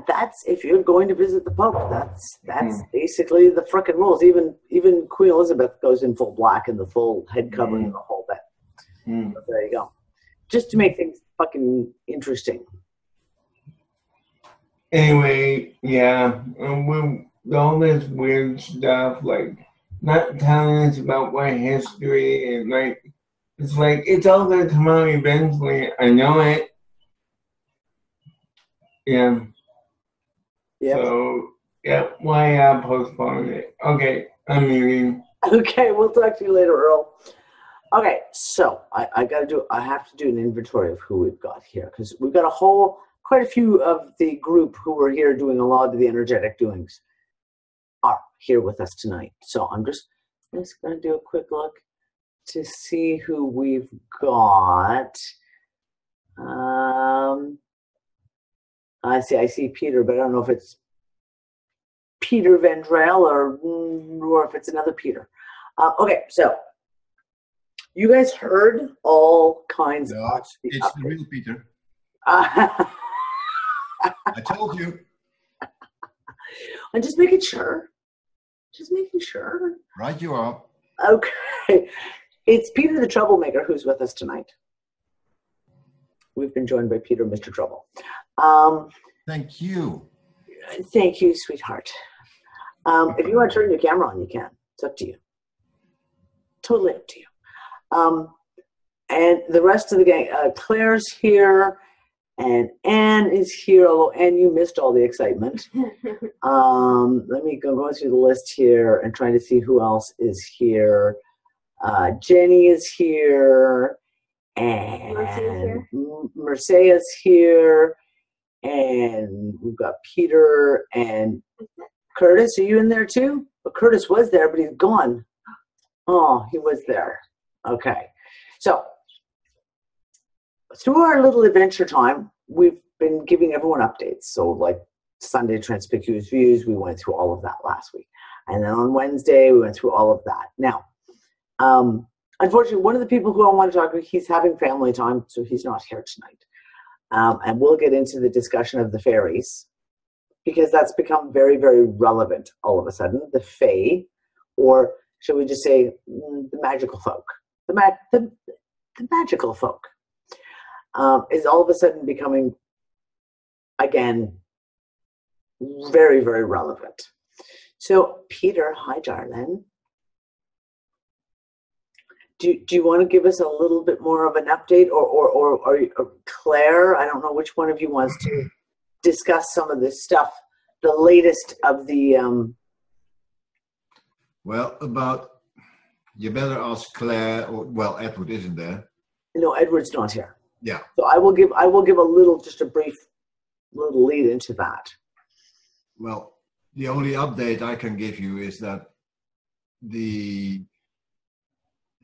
that's if you're going to visit the Pope. That's basically the frickin' rules. Even Queen Elizabeth goes in full black and the full head covering and the whole bit. So there you go. Just to make things fucking interesting. Anyway, yeah, with all this weird stuff, like not telling us about what history and like, it's like it's all gonna come out eventually. I know it. Yeah. Yep. So yeah, why postpone it? Okay, I'm muting. Okay, we'll talk to you later, Earl. Okay, so I have to do an inventory of who we've got here because we've got quite a few of the group who are here doing a lot of the energetic doings are here with us tonight. So I'm just going to do a quick look to see who we've got. I see Peter, but I don't know if it's Peter Vendrell or if it's another Peter. Okay, so you guys heard all kinds of it's the real Peter. I told you. I'm just making sure. Just making sure. Right you are. Okay. It's Peter the Troublemaker who's with us tonight. We've been joined by Peter, Mr. Trouble. Thank you. Thank you, sweetheart. If you want to turn your camera on, you can. It's up to you. Totally up to you. And the rest of the gang, Claire's here, and Anne is here, although Anne, you missed all the excitement. Let me go through the list here and trying to see who else is here. Jenny is here, and Mercedes here, and we've got Peter and Curtis. Are you in there too? Well, Curtis was there, but he's gone. Oh, he was there. Okay. So through our little adventure time, we've been giving everyone updates. So like Sunday Transpicuous Views, we went through all of that last week. And then on Wednesday, we went through all of that. Now, unfortunately, one of the people who I want to talk to, he's having family time, so he's not here tonight. And we'll get into the discussion of the fairies, because that's become very, very relevant all of a sudden. The fae, or should we just say the magical folk? The magical folk is all of a sudden becoming, again, very, very relevant. So, Peter, hi, darling. Do you want to give us a little bit more of an update, or Claire? I don't know which one of you wants to discuss some of this stuff, the latest of the. Well, you better ask Claire. Or Edward isn't there. No, Edward's not here. Yeah. So I will give just a brief little lead into that. Well, the only update I can give you is that the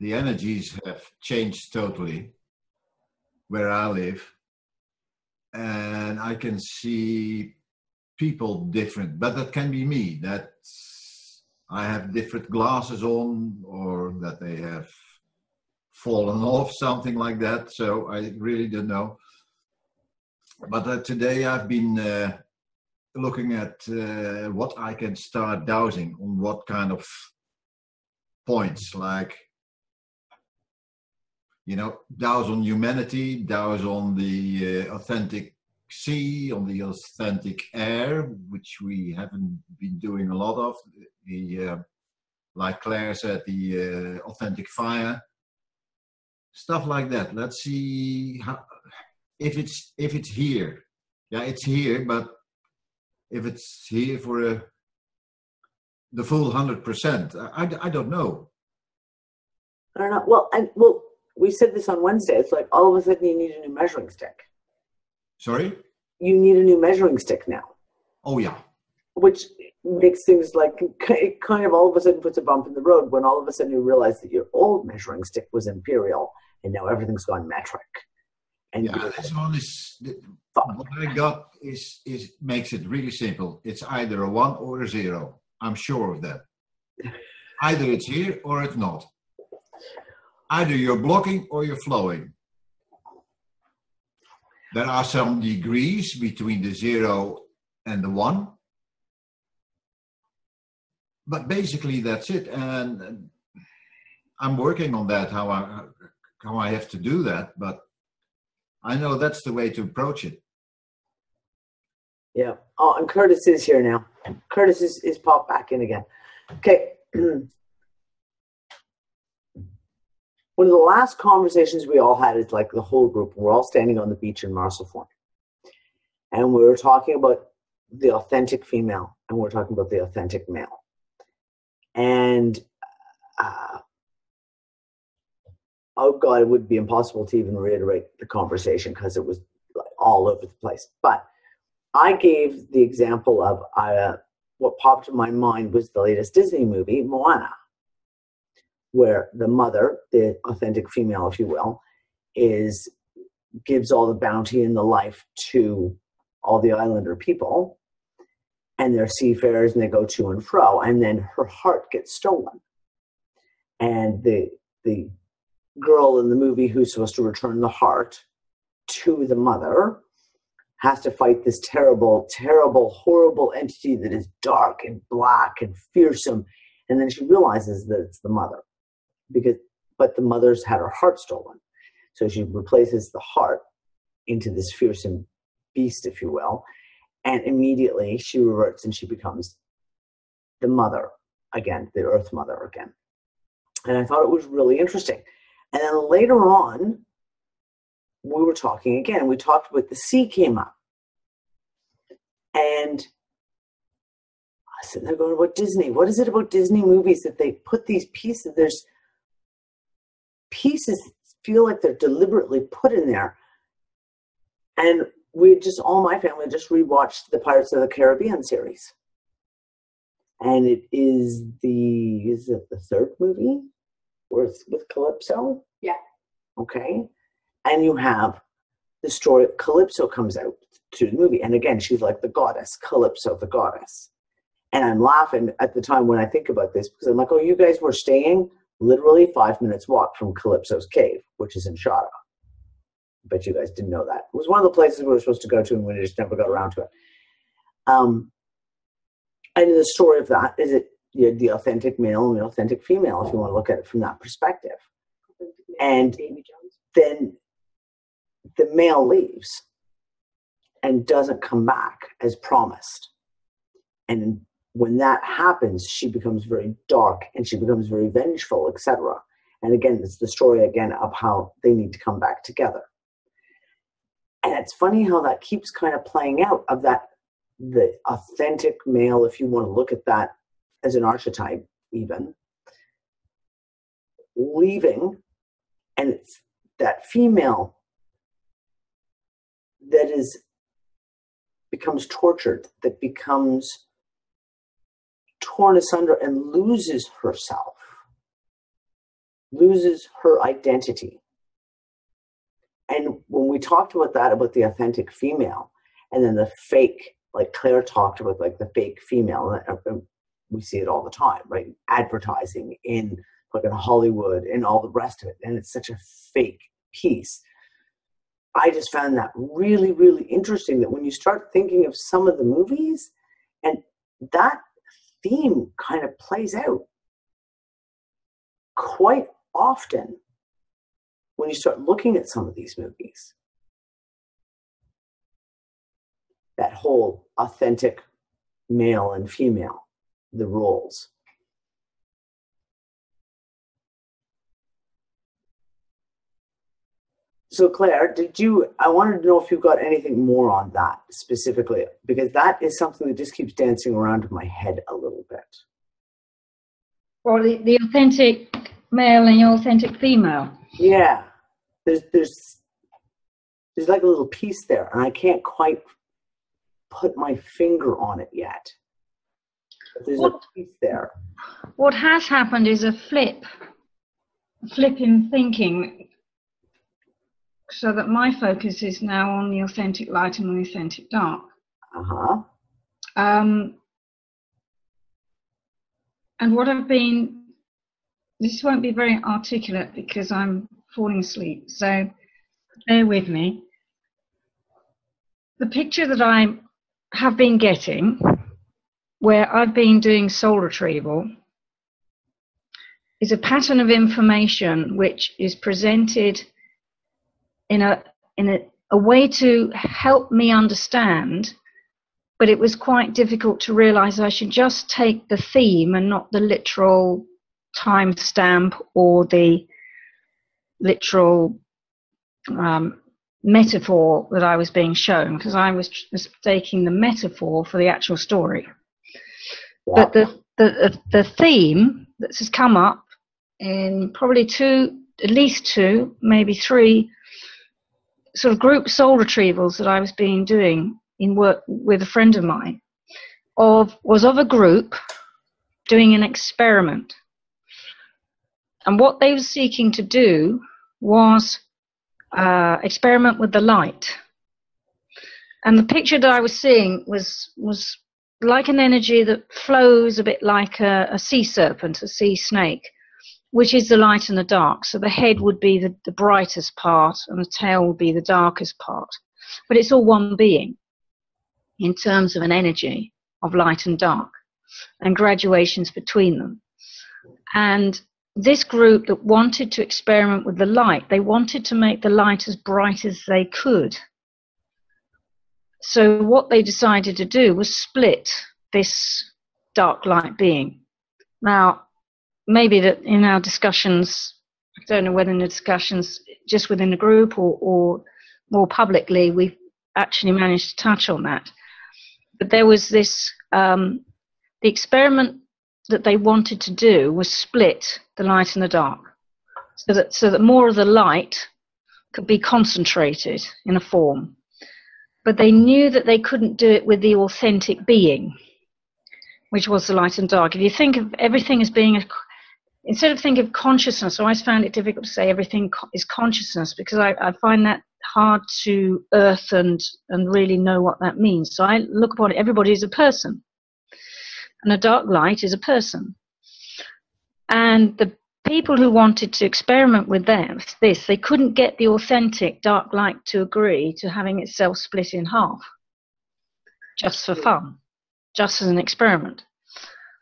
energies have changed totally where I live, and I can see people different, but that can be me, that I have different glasses on, or that they have fallen off, something like that. So I really don't know. But today I've been looking at what I can start dowsing on, what kind of points, like, douse on humanity, douse on the authentic sea, on the authentic air, which we haven't been doing a lot of. Like Claire said, the authentic fire, stuff like that. Let's see if it's here. Yeah, it's here, but if it's here for the full 100%, I don't know. I don't know. Well, we said this on Wednesday. It's like all of a sudden you need a new measuring stick. Sorry? You need a new measuring stick now. Oh, yeah. Which makes things like, it kind of all of a sudden puts a bump in the road when all of a sudden you realize that your old measuring stick was imperial and now everything's gone metric. And yeah, this one is, what I got is makes it really simple. It's either a 1 or a 0. I'm sure of that. Either it's here or it's not. Either you're blocking or you're flowing. There are some degrees between the 0 and the 1. But basically that's it. And I'm working on that, how I have to do that. But I know that's the way to approach it. Yeah. Oh, and Curtis is here now. Curtis is popped back in again. Okay. One of the last conversations we all had is like the whole group. We're all standing on the beach in Marcelfort. And we were talking about the authentic female, and we're talking about the authentic male. And, oh God, it would be impossible to even reiterate the conversation because it was like all over the place. But I gave the example of what popped in my mind was the latest Disney movie, Moana, where the mother, the authentic female, if you will, gives all the bounty and the life to all the islander people, and they're seafarers and they go to and fro, and then her heart gets stolen. And the girl in the movie who's supposed to return the heart to the mother has to fight this terrible, terrible, horrible entity that is dark and black and fearsome. And then she realizes that it's the mother, but the mother's had her heart stolen. So she replaces the heart into this fearsome beast, if you will. And immediately she reverts and she becomes the mother again, the earth mother again. And I thought it was really interesting. And then later on, we were talking again. We talked about the sea came up. And I was sitting there going about Disney. What is it about Disney movies that they put these pieces? pieces feel like they're deliberately put in there. And all my family just rewatched the Pirates of the Caribbean series. And it is it the third movie with Calypso? Yeah. Okay. And you have the story of Calypso comes out to the movie. And again, she's like the goddess, Calypso, the goddess. And I'm laughing at the time when I think about this because I'm like, oh, you guys were staying literally 5 minutes walk from Calypso's cave, which is in Shara. Bet you guys didn't know that. It was one of the places we were supposed to go to and we just never got around to it. And the story of that is the authentic male and the authentic female, if you want to look at it from that perspective. And then the male leaves and doesn't come back as promised. And when that happens, she becomes very dark and she becomes very vengeful, etc. And again, it's the story again of how they need to come back together. And it's funny how that keeps kind of playing out of that, the authentic male, if you want to look at that as an archetype even, leaving, and it's that female that becomes tortured, that becomes torn asunder and loses herself, loses her identity. And when we talked about that, about the authentic female, and then the fake, like Claire talked about, like the fake female, and we see it all the time, right? Advertising in fucking Hollywood and all the rest of it. And it's such a fake piece. I just found that really, really interesting that when you start thinking of some of the movies, and that theme kind of plays out quite often when you start looking at some of these movies. That whole authentic male and female, the roles. So Claire, I wanted to know if you've got anything more on that specifically, because that is something that just keeps dancing around in my head a little bit. Well, the authentic male and your authentic female. Yeah. There's like a little piece there, and I can't quite put my finger on it yet. But there's a piece there. What has happened is a flip in thinking, so that my focus is now on the authentic light and the authentic dark. Uh-huh. And what this won't be very articulate because I'm falling asleep, so bear with me. The picture that I have been getting, where I've been doing soul retrieval, is a pattern of information which is presented in a way to help me understand, but it was quite difficult to realize I should just take the theme and not the literal timestamp or the literal metaphor that I was being shown, because I was mistaking the metaphor for the actual story. Yeah. But the theme that has come up in probably at least two, maybe three sort of group soul retrievals that I was doing in work with a friend of mine, was of a group doing an experiment. And what they were seeking to do was experiment with the light. And the picture that I was seeing was like an energy that flows a bit like a sea serpent, a sea snake, which is the light and the dark. So the head would be the brightest part and the tail would be the darkest part. But it's all one being in terms of an energy of light and dark and graduations between them. And this group that wanted to experiment with the light, they wanted to make the light as bright as they could. So what they decided to do was split this dark light being. Now, maybe that in our discussions, I don't know whether in the discussions just within the group or more publicly, we've actually managed to touch on that. But there was this, the experiment that they wanted to do was split the light and the dark. so that more of the light could be concentrated in a form. But they knew that they couldn't do it with the authentic being, which was the light and dark. If you think of everything as being instead of thinking of consciousness, I always found it difficult to say everything is consciousness, because I find that hard to earth and really know what that means. So I look upon it, everybody is a person, and a dark light is a person. And the people who wanted to experiment with this, they couldn't get the authentic dark light to agree to having itself split in half, just for fun, just as an experiment.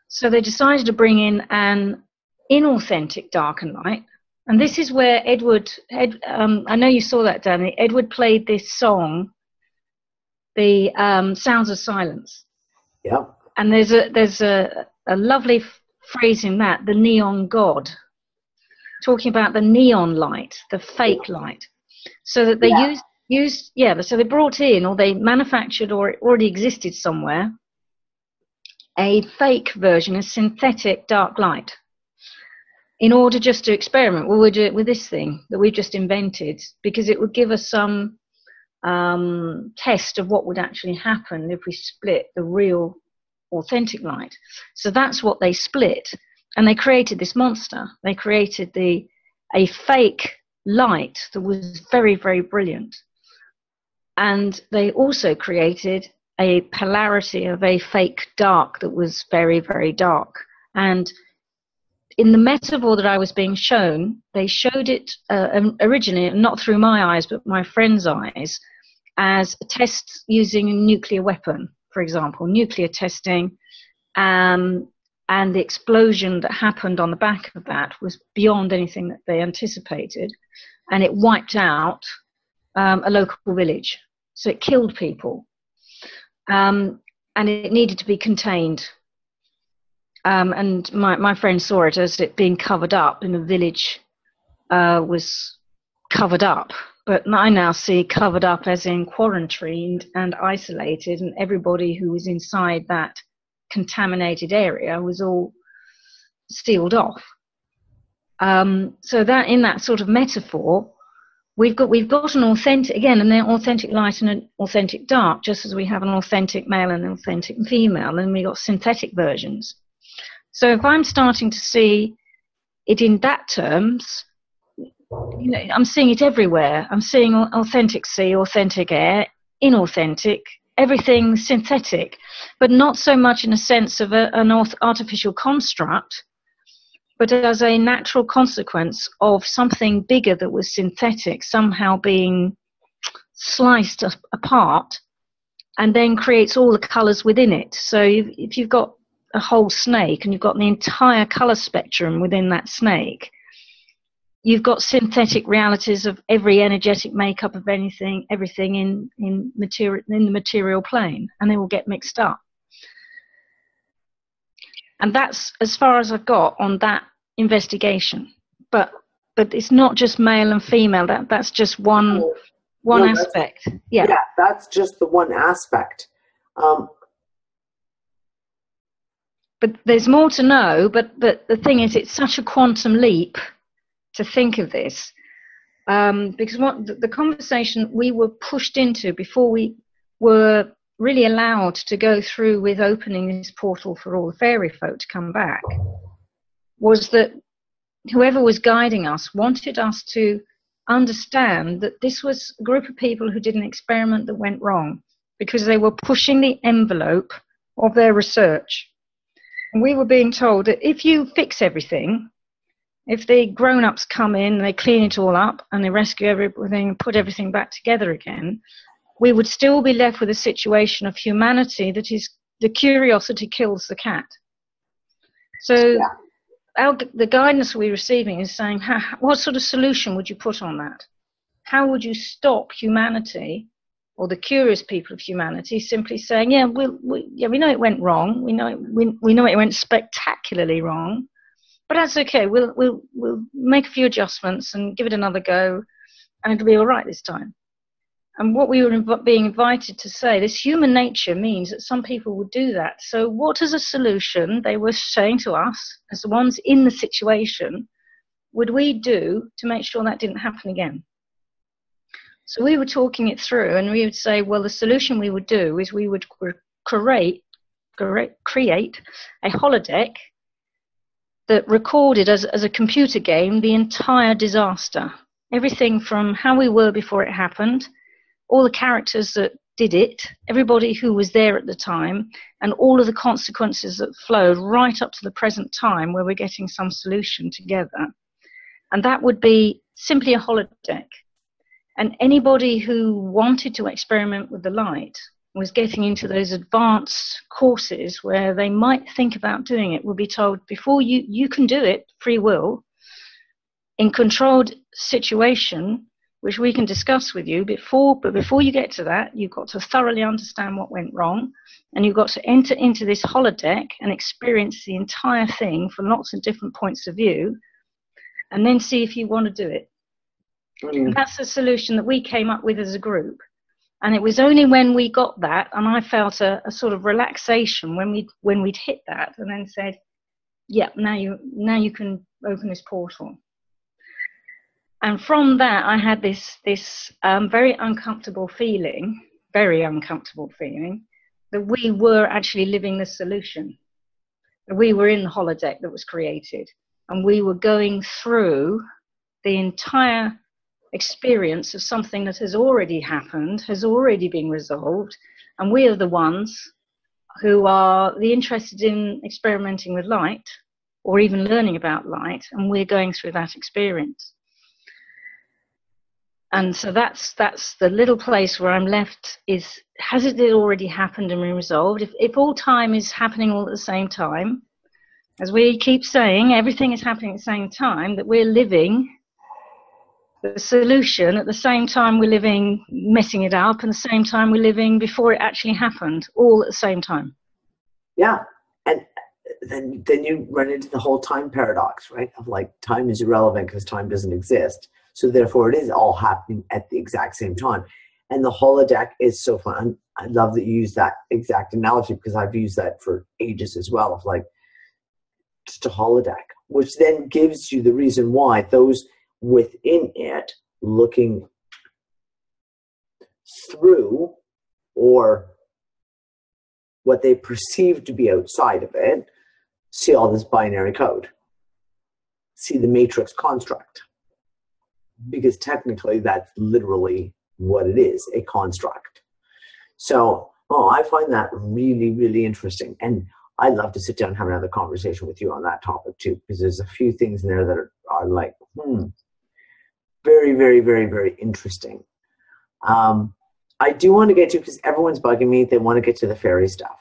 So they decided to bring in an inauthentic dark and light. And this is where I know you saw that, Danny. Edward played this song, the Sounds of Silence. Yeah. And there's a lovely phrase in that, the neon god, talking about the neon light, the fake light. So that they so they brought in, or they manufactured, or it already existed somewhere, a fake version, a synthetic dark light, in order just to experiment. Well, we'll do it with this thing that we've just invented, because it would give us some test of what would actually happen if we split the real authentic light. So that's what they split, and they created this monster. They created a fake light that was very, very brilliant, and they also created a polarity of a fake dark that was very, very dark. And in the metaphor that I was being shown, they showed it originally, not through my eyes, but my friend's eyes, as a test using a nuclear weapon, for example, nuclear testing. And the explosion that happened on the back of that was beyond anything that they anticipated. And it wiped out a local village. So it killed people. And it needed to be contained. And my friend saw it as it being covered up, and the village was covered up. But I now see covered up as in quarantined and isolated, and everybody who was inside that contaminated area was all sealed off. So that, in that sort of metaphor, we've got an authentic, again, an authentic light and an authentic dark, just as we have an authentic male and an authentic female, and we've got synthetic versions. So if I'm starting to see it in that terms, you know, I'm seeing it everywhere. I'm seeing authentic sea, authentic air, inauthentic, everything synthetic, but not so much in a sense of an artificial construct, but as a natural consequence of something bigger that was synthetic somehow being sliced apart, and then creates all the colours within it. So if you've got a whole snake and you've got the entire colour spectrum within that snake, you've got synthetic realities of every energetic makeup of everything in the material plane, and they will get mixed up. And that's as far as I've got on that investigation. But it's not just male and female. That's just one aspect. Yeah, that's just the one aspect. But there's more to know. But the thing is, it's such a quantum leap to think of this, because what the conversation we were pushed into before we were really allowed to go through with opening this portal for all the fairy folk to come back, was that whoever was guiding us wanted us to understand that this was a group of people who did an experiment that went wrong because they were pushing the envelope of their research. And we were being told that if you fix everything, if the grown-ups come in and they clean it all up and they rescue everything and put everything back together again, we would still be left with a situation of humanity that is, the curiosity kills the cat. So the guidance we're receiving is saying, what sort of solution would you put on that? How would you stop humanity, or the curious people of humanity, simply saying, we know it went wrong, we know it went spectacularly wrong, but that's okay. We'll make a few adjustments and give it another go, and it'll be all right this time. And what we were being invited to say, this human nature means that some people would do that. So what is a solution, they were saying to us, as the ones in the situation, would we do to make sure that didn't happen again? So we were talking it through, and we would say, well, the solution we would do is we would create a holodeck that recorded as a computer game the entire disaster. Everything from how we were before it happened, all the characters that did it, everybody who was there at the time, and all of the consequences that flowed right up to the present time where we're getting some solution together. And that would be simply a holodeck. And anybody who wanted to experiment with the light was getting into those advanced courses where they might think about doing it, would be told, before you can do it, free will, in controlled situation, which we can discuss with you, but before you get to that, you've got to thoroughly understand what went wrong, and you've got to enter into this holodeck and experience the entire thing from lots of different points of view, and then see if you want to do it. And that's the solution that we came up with as a group. And it was only when we got that, and I felt a sort of relaxation when we'd hit that, and then said, yeah, now you can open this portal. And from that, I had this very uncomfortable feeling that we were actually living the solution. That we were in the holodeck that was created, and we were going through the entire experience of something that has already happened, has already been resolved, and we are the ones who are interested in experimenting with light or even learning about light, and we're going through that experience. And so that's the little place where I'm left, is, has it already happened and been resolved? If all time is happening all at the same time, as we keep saying, everything is happening at the same time, that we're living the solution at the same time we're living messing it up, and the same time we're living before it actually happened, all at the same time. Yeah. And then you run into the whole time paradox, right? Of like, time is irrelevant because time doesn't exist. So therefore it is all happening at the exact same time. And the holodeck is so fun. I love that you use that exact analogy, because I've used that for ages as well, of like, just a holodeck, which then gives you the reason why those within it looking through, or what they perceive to be outside of it, see all this binary code, see the matrix construct, because technically that's literally what it is, a construct. So I find that really, really interesting, and I'd love to sit down and have another conversation with you on that topic too, because there's a few things in there that are like very, very, very, very interesting. I do want to get to, because everyone's bugging me, they want to get to the fairy stuff.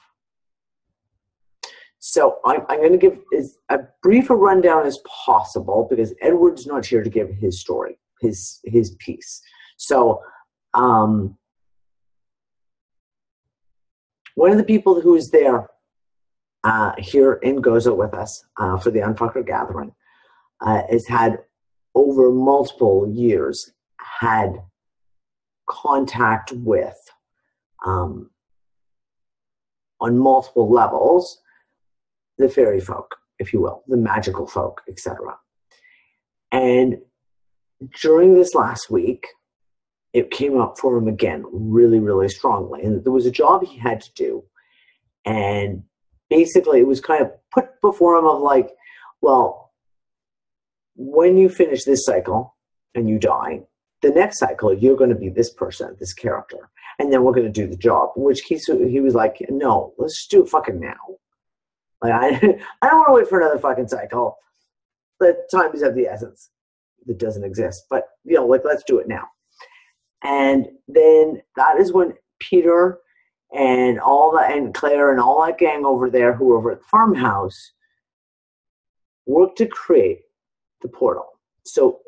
So I'm going to give as a brief a rundown as possible, because Edward's not here to give his story, his piece. So one of the people who is there here in Gozo with us for the UnFuckers Gathering has had, over multiple years, had contact with, on multiple levels, the fairy folk, if you will, the magical folk, etc. And during this last week, it came up for him again really, really strongly. And there was a job he had to do. And basically it was kind of put before him of like, well, when you finish this cycle and you die, the next cycle, you're going to be this person, this character. And then we're going to do the job, which he was like, no, let's just do it fucking now. Like, I don't want to wait for another fucking cycle. The time is of the essence. That doesn't exist. But, like, let's do it now. And then that is when Peter and Claire and all that gang over there who were over at the farmhouse worked to create the portal. So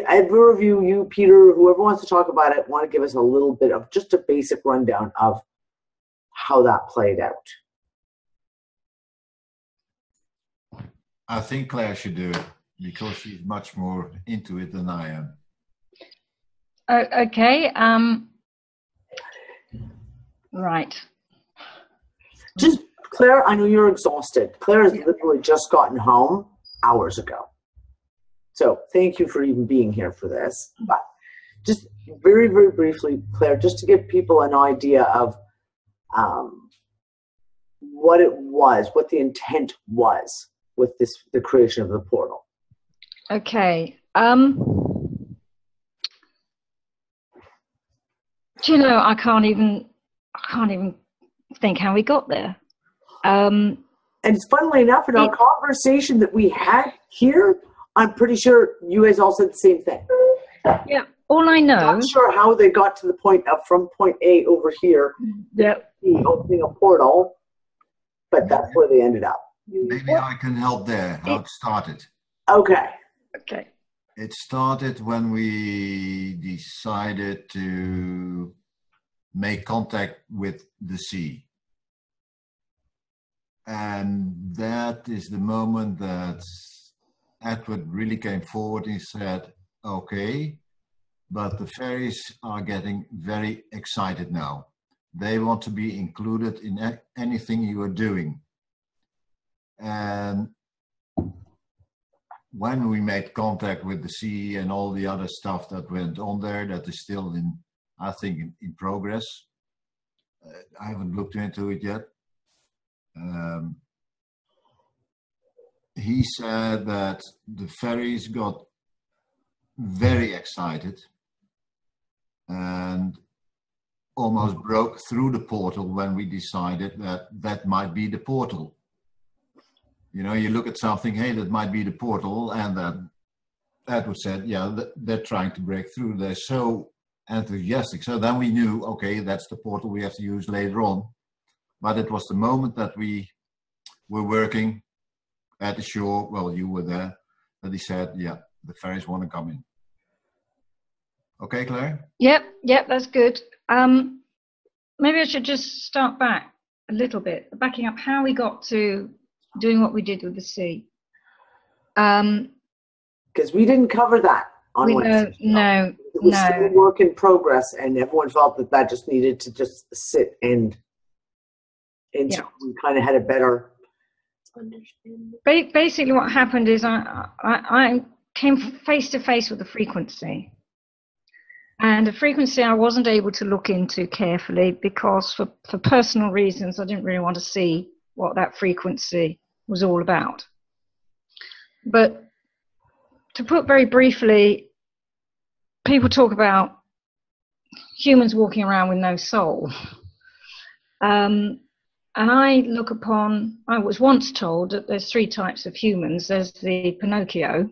either of you, Peter, whoever wants to talk about it, want to give us a little bit of just a basic rundown of how that played out? I think Claire should do it, because she's much more into it than I am. Okay. Right. Just, Claire, I know you're exhausted. Claire has literally just gotten home hours ago. So thank you for even being here for this. But just very, very briefly, Claire, just to give people an idea of what it was, what the intent was with the creation of the portal. Okay. Do you know, I can't even think how we got there. And funnily enough, in our conversation that we had here, I'm pretty sure you guys all said the same thing. Yeah, all I know. Not sure how they got to the point of from point A over here, opening a portal, but that's where they ended up. Maybe I can help there, how it started. Okay. Okay. It started when we decided to make contact with the sea. And that is the moment that Edward really came forward and said, okay, but the fairies are getting very excited now. They want to be included in anything you are doing. And when we made contact with the sea and all the other stuff that went on there, that is still I think in progress. I haven't looked into it yet. He said that the fairies got very excited and almost broke through the portal when we decided that might be the portal. You know, you look at something, hey, that might be the portal, and then Edward said, yeah, they're trying to break through. They're so enthusiastic. So then we knew, okay, that's the portal we have to use later on. But it was the moment that we were working at the shore, well, you were there, that he said, yeah, the fairies want to come in. Okay, Claire? Yep, that's good. Maybe I should just start back a little bit, backing up how we got to doing what we did with the sea. Because we didn't cover that on Wednesday. No. It was still work in progress, and everyone felt that just needed to just sit and until we kind of had a better understanding. Basically, what happened is I came face to face with the frequency. And a frequency I wasn't able to look into carefully because for personal reasons, I didn't really want to see what that frequency was all about. But to put very briefly, people talk about humans walking around with no soul. And I was once told that there's 3 types of humans. There's the Pinocchio.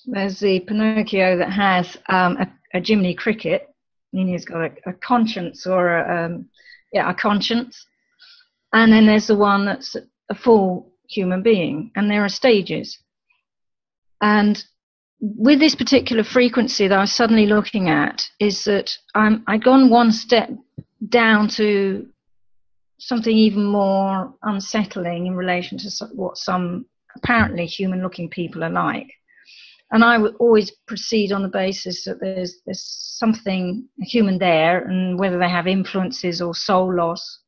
There's the Pinocchio that has a Jiminy Cricket, meaning he's got a conscience or a conscience. And then there's the one that's a full human being, and there are stages. And with this particular frequency that I was suddenly looking at is that I'd gone one step down to something even more unsettling in relation to what some apparently human-looking people are like. And I would always proceed on the basis that there's something human there, and whether they have influences or soul loss,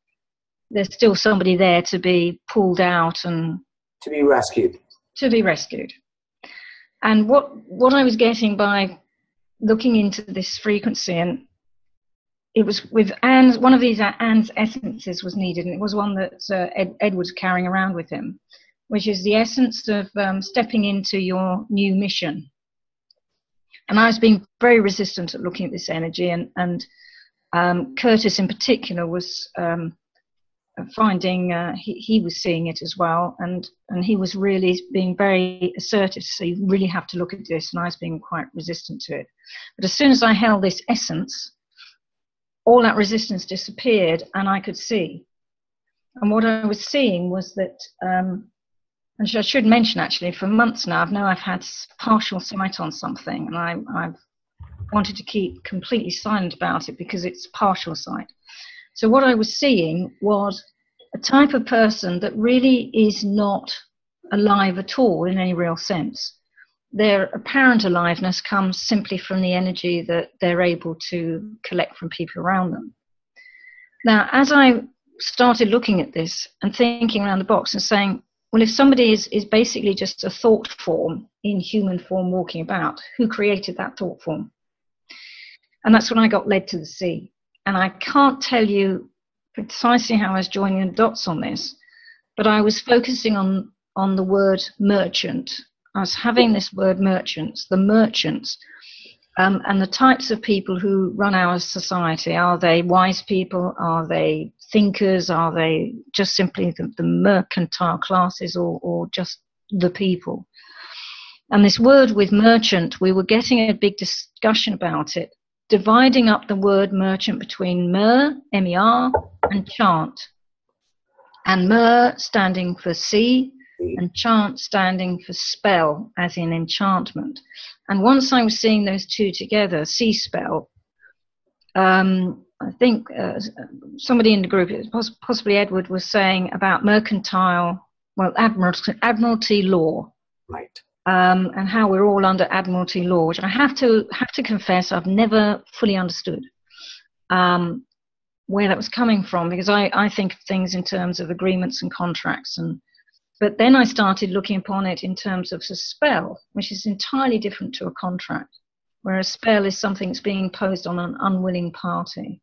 there's still somebody there to be pulled out and to be rescued. And what I was getting by looking into this frequency, and it was with Anne's, one of these Anne's essences was needed, and it was one that Ed was carrying around with him, which is the essence of stepping into your new mission. And I was being very resistant at looking at this energy, and Curtis in particular was finding he was seeing it as well, and he was really being very assertive, so you really have to look at this, and I was being quite resistant to it. But as soon as I held this essence, all that resistance disappeared, and I could see. And what I was seeing was that, and I should mention actually, for months now, I've had partial sight on something, and I've wanted to keep completely silent about it because it's partial sight. So what I was seeing was a type of person that really is not alive at all in any real sense. Their apparent aliveness comes simply from the energy that they're able to collect from people around them. Now, as I started looking at this and thinking around the box and saying, well, if somebody is basically just a thought form in human form walking about, who created that thought form? And that's when I got led to the sea. And I can't tell you precisely how I was joining the dots on this, but I was focusing on the word merchant. I was having this word merchants, the merchants, and the types of people who run our society. Are they wise people? Are they thinkers? Are they just simply the mercantile classes, or just the people? And this word with merchant, we were getting a big discussion about it, dividing up the word merchant between mer, M-E-R, and chant. And mer standing for sea, and chant standing for spell, as in enchantment. And once I was seeing those two together, sea spell, I think somebody in the group, possibly Edward, was saying about mercantile, well, admiralty law. Right. And how we're all under admiralty law, which I have to confess I've never fully understood where that was coming from, because I think of things in terms of agreements and contracts, but then I started looking upon it in terms of a spell, which is entirely different to a contract, where a spell is something that's being imposed on an unwilling party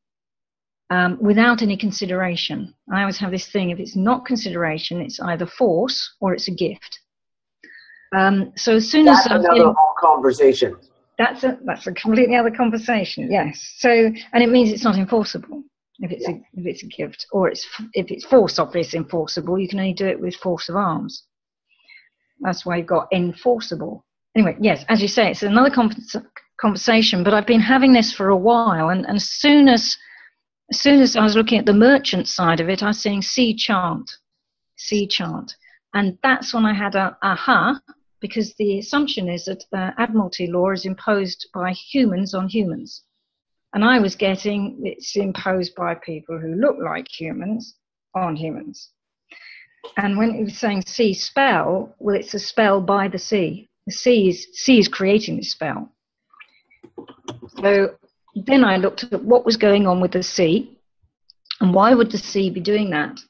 without any consideration. I always have this thing: if it's not consideration, it's either force or it's a gift. So as soon that's as another whole conversation. That's a completely other conversation. Yes. So, and it means it's not enforceable if it's a gift, or if it's force, obviously enforceable. You can only do it with force of arms. That's why you've got enforceable. Anyway, yes, as you say, it's another conversation. But I've been having this for a while, and as soon as I was looking at the merchant side of it, I was seeing sea chant, and that's when I had a aha. Because the assumption is that admiralty law is imposed by humans on humans. And I was getting it's imposed by people who look like humans on humans. And when it was saying sea spell, well, it's a spell by the sea. The sea is creating this spell. So then I looked at what was going on with the sea, and why would the sea be doing that?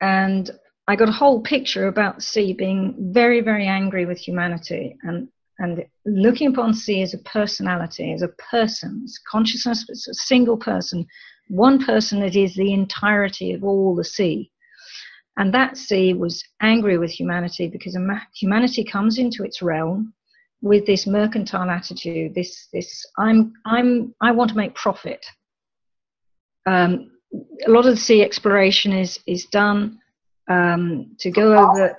And I got a whole picture about the sea being very, very angry with humanity, and looking upon sea as a personality, as a person, as consciousness. It's a single person, one person that is the entirety of all the sea. And that sea was angry with humanity because humanity comes into its realm with this mercantile attitude. This I want to make profit. A lot of the sea exploration is done. To go over,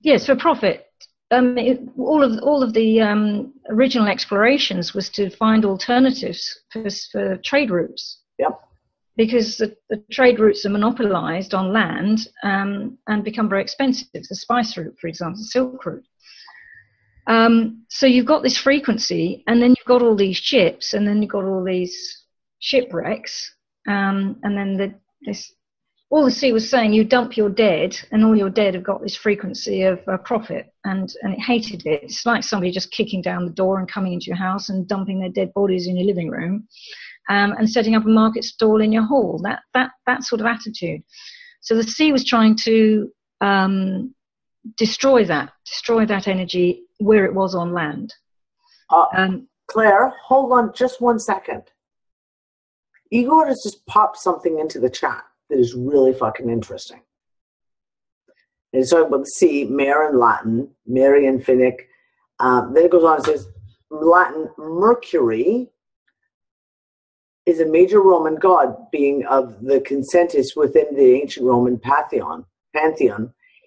yes, for profit. All of the original explorations was to find alternatives for trade routes. Yep. Because the trade routes are monopolized on land and become very expensive. The spice route, for example, the Silk Route. So you've got this frequency, and then you've got all these ships, and then you've got all these shipwrecks, and then all the sea was saying, you dump your dead, and all your dead have got this frequency of profit, and it hated it. It's like somebody just kicking down the door and coming into your house and dumping their dead bodies in your living room, and setting up a market stall in your hall. That sort of attitude. So the sea was trying to destroy that energy where it was on land. Claire, hold on just 1 second. Igor has just popped something into the chat that is really fucking interesting. And it's talking about the sea, mare in Latin, Mary in Finnic. Then it goes on and says, Latin, Mercury is a major Roman god, being of the consensus within the ancient Roman pantheon.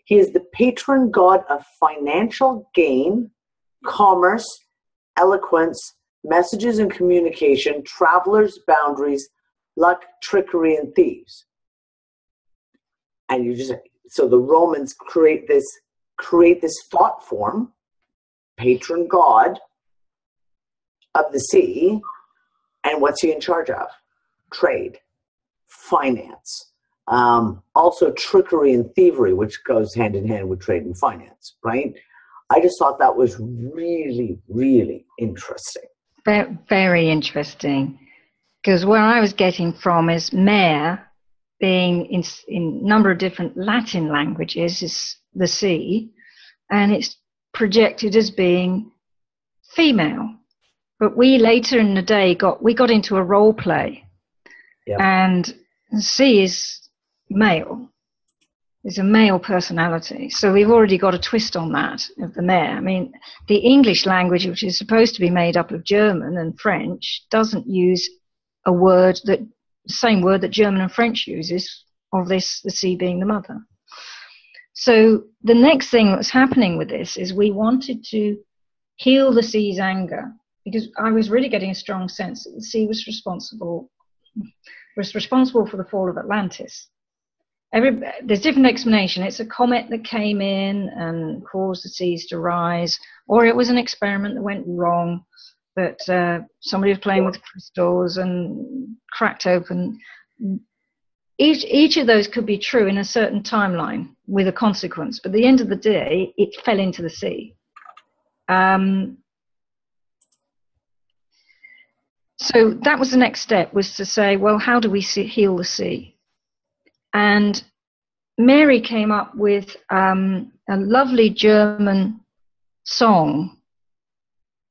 He is the patron god of financial gain, commerce, eloquence, messages and communication, travelers, boundaries, luck, trickery, and thieves. And so the Romans create this thought form, patron god of the sea, and what's he in charge of? Trade, finance, also trickery and thievery, which goes hand in hand with trade and finance, right? I just thought that was really, really interesting. Very interesting, because where I was getting from is mare, being in a number of different Latin languages, the sea, and it's projected as being female. But we later in the day got into a role play, and the sea is male. It's a male personality. So we've already got a twist on that of the mare. I mean, the English language, which is supposed to be made up of German and French, doesn't use the same word that German and French uses of this, the sea being the mother. So the next thing that was happening with this is we wanted to heal the sea's anger, because I was really getting a strong sense that the sea was responsible for the fall of Atlantis. There's different explanation. It's a comet that came in and caused the seas to rise, or it was an experiment that went wrong, that somebody was playing with crystals and cracked open. Each of those could be true in a certain timeline with a consequence, but at the end of the day, it fell into the sea. So that was the next step, was to say, well, how do we heal the sea? And Mary came up with a lovely German song,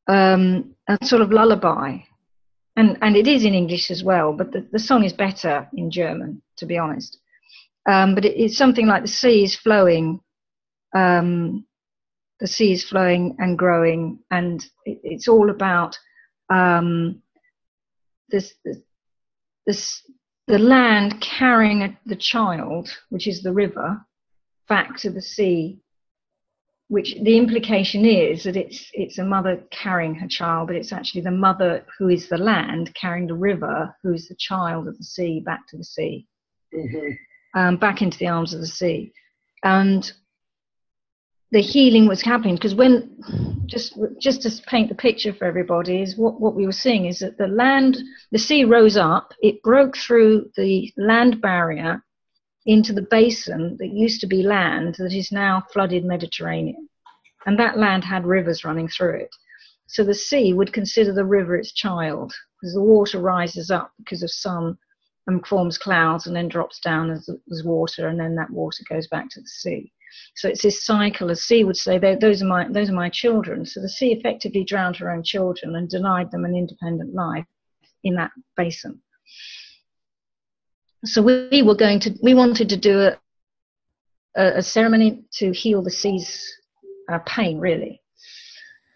a sort of lullaby. And it is in English as well, but the song is better in German, to be honest. But it's something like the sea is flowing and growing, and it's all about the land carrying the child, which is the river, back to the sea, which the implication is that it's a mother carrying her child, but it's actually the mother who is the land carrying the river, who is the child of the sea, back to the sea, back into the arms of the sea. And the healing was happening because when, just to paint the picture for everybody, is what we were seeing is that the sea rose up, it broke through the land barrier into the basin that used to be land that is now flooded Mediterranean. And that land had rivers running through it. So the sea would consider the river its child, because the water rises up because of sun and forms clouds and then drops down as water, and then that water goes back to the sea. So it's this cycle. The sea would say, those are my children. So the sea effectively drowned her own children and denied them an independent life in that basin. So we wanted to do a ceremony to heal the sea's pain, really.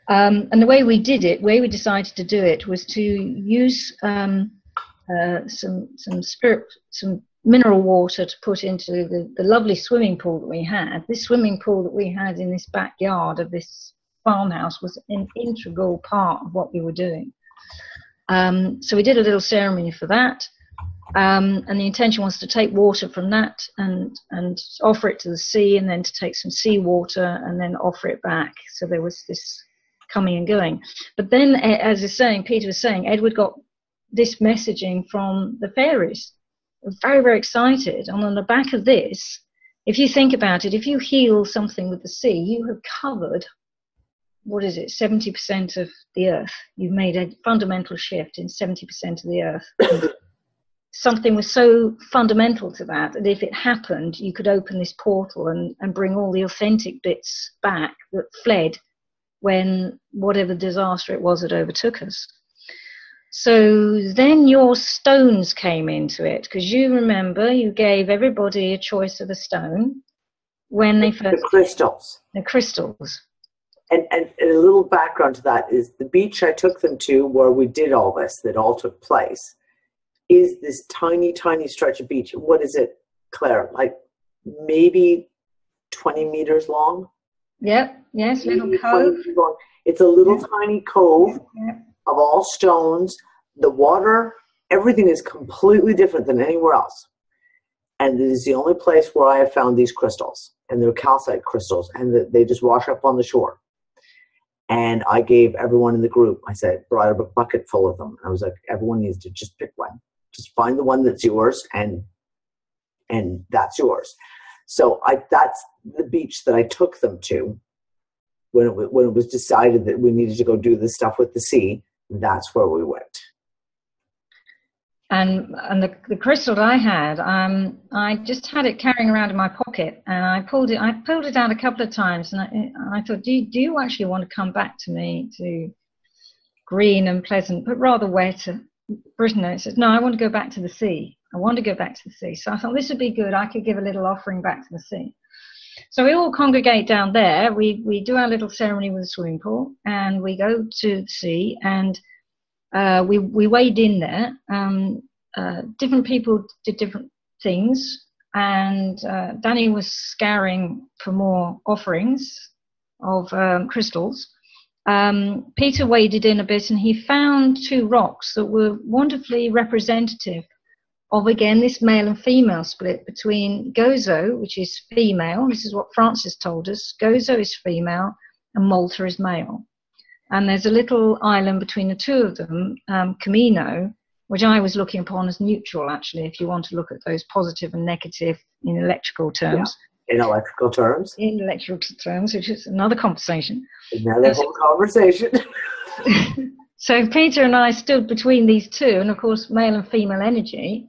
And the way we decided to do it was to use some mineral water to put into the lovely swimming pool that we had. This swimming pool that we had in this backyard of this farmhouse was an integral part of what we were doing. So we did a little ceremony for that. And the intention was to take water from that and offer it to the sea, and then to take some seawater and then offer it back. So there was this coming and going. But then, as Peter was saying, Edward got this messaging from the fairies. Very, very excited. And on the back of this, if you think about it, if you heal something with the sea, you have covered, 70% of the earth. You've made a fundamental shift in 70% of the earth. Something was so fundamental to that if it happened, you could open this portal and bring all the authentic bits back that fled when whatever disaster it was that overtook us. So then your stones came into it, because you remember you gave everybody a choice of a stone when they first... The crystals. The crystals. And a little background to that is the beach I took them to where we did all this, that all took place, is this tiny, tiny stretch of beach. What is it, Claire? Like maybe 20 meters long? Yep, yes, little cove. It's a little tiny cove of all stones. The water, everything is completely different than anywhere else. And it is the only place where I have found these crystals. And they're calcite crystals, and they just wash up on the shore. And I gave everyone in the group, I said, brought a bucket full of them. I was like, everyone needs to just pick one. Just find the one that's yours, and that's yours. So that's the beach that I took them to when it was decided that we needed to go do this stuff with the sea. That's where we went. And the crystal that I had, I just had it carrying around in my pocket, and I pulled it out a couple of times, and I thought, do you actually want to come back to me, to green and pleasant, but rather wet, Britain? And it says, no, I want to go back to the sea. I want to go back to the sea. So I thought this would be good. I could give a little offering back to the sea. So we all congregate down there. We do our little ceremony with the swimming pool, and we go to the sea, and we wade in there. Different people did different things, and Danny was scouring for more offerings of crystals. Peter waded in a bit, and he found 2 rocks that were wonderfully representative of, again, this male and female split between Gozo, which is female. This is what Francis told us. Gozo is female and Malta is male. And there's a little island between the 2 of them, Camino, which I was looking upon as neutral, actually, if you want to look at those positive and negative in electrical terms. Yeah, in electrical terms. In electrical terms, which is another conversation. Another whole conversation. So Peter and I stood between these 2, and of course male and female energy,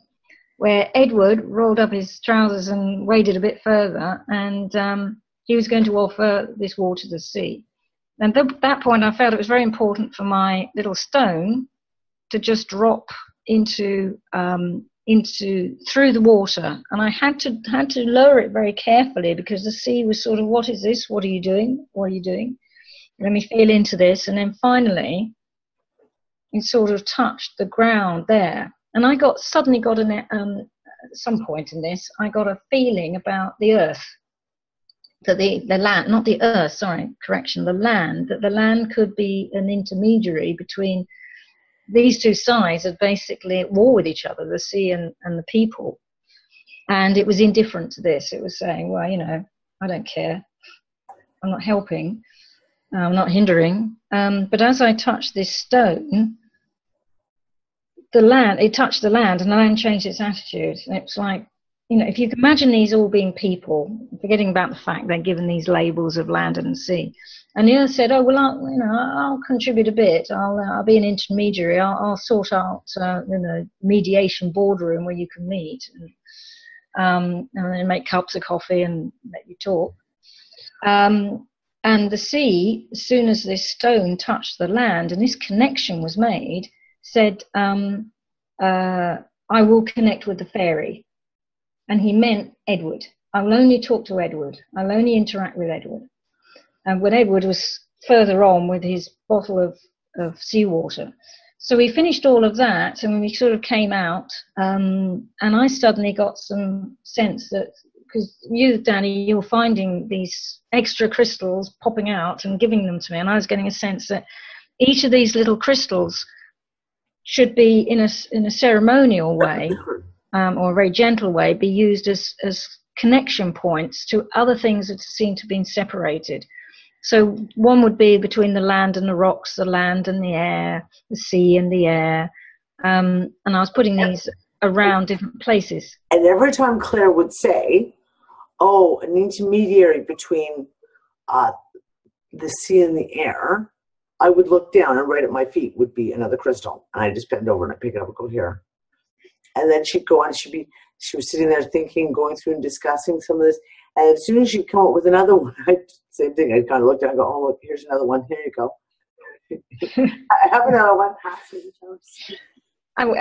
where Edward rolled up his trousers and waded a bit further, and he was going to offer this water to the sea. And at that point I felt it was very important for my little stone to just drop into through the water, and I had to lower it very carefully, because the sea was sort of, what is this? What are you doing? What are you doing? Let me feel into this. And then finally it sort of touched the ground there, and I suddenly got at some point in this, I got a feeling about the earth, that the land, not the earth, sorry, correction, the land, that the land could be an intermediary between these 2 sides, are basically at war with each other, the sea and the people. And it was indifferent to this. It was saying, well, you know, I don't care. I'm not helping. I'm not hindering. But as I touched this stone, it touched the land, and the land changed its attitude. And it was like, you know, if you can imagine these all being people, forgetting about the fact they're given these labels of land and sea. And the earth said, oh, well, I'll contribute a bit. I'll be an intermediary. I'll sort out, mediation boardroom where you can meet, and then make cups of coffee and let you talk. And the sea, as soon as this stone touched the land and this connection was made, said, I will connect with the fairy. And he meant Edward. I will only talk to Edward. I'll only interact with Edward. And when Edward was further on with his bottle of seawater. So we finished all of that, and we sort of came out, and I suddenly got some sense that, because you, Danny, you were finding these extra crystals popping out and giving them to me, and I was getting a sense that each of these little crystals should be, in a ceremonial way, or a very gentle way, be used as connection points to other things that seem to have been separated. So one would be between the land and the rocks, the land and the air, the sea and the air. And I was putting these around different places. And every time Claire would say, oh, an intermediary between the sea and the air, I would look down, and right at my feet would be another crystal. And I just bend over and I pick it up and go here. And then she'd go on, she was sitting there thinking, going through and discussing some of this. And as soon as she'd come up with another one, same thing, I'd kind of look down and go, oh, look, here's another one. Here you go. I have another one.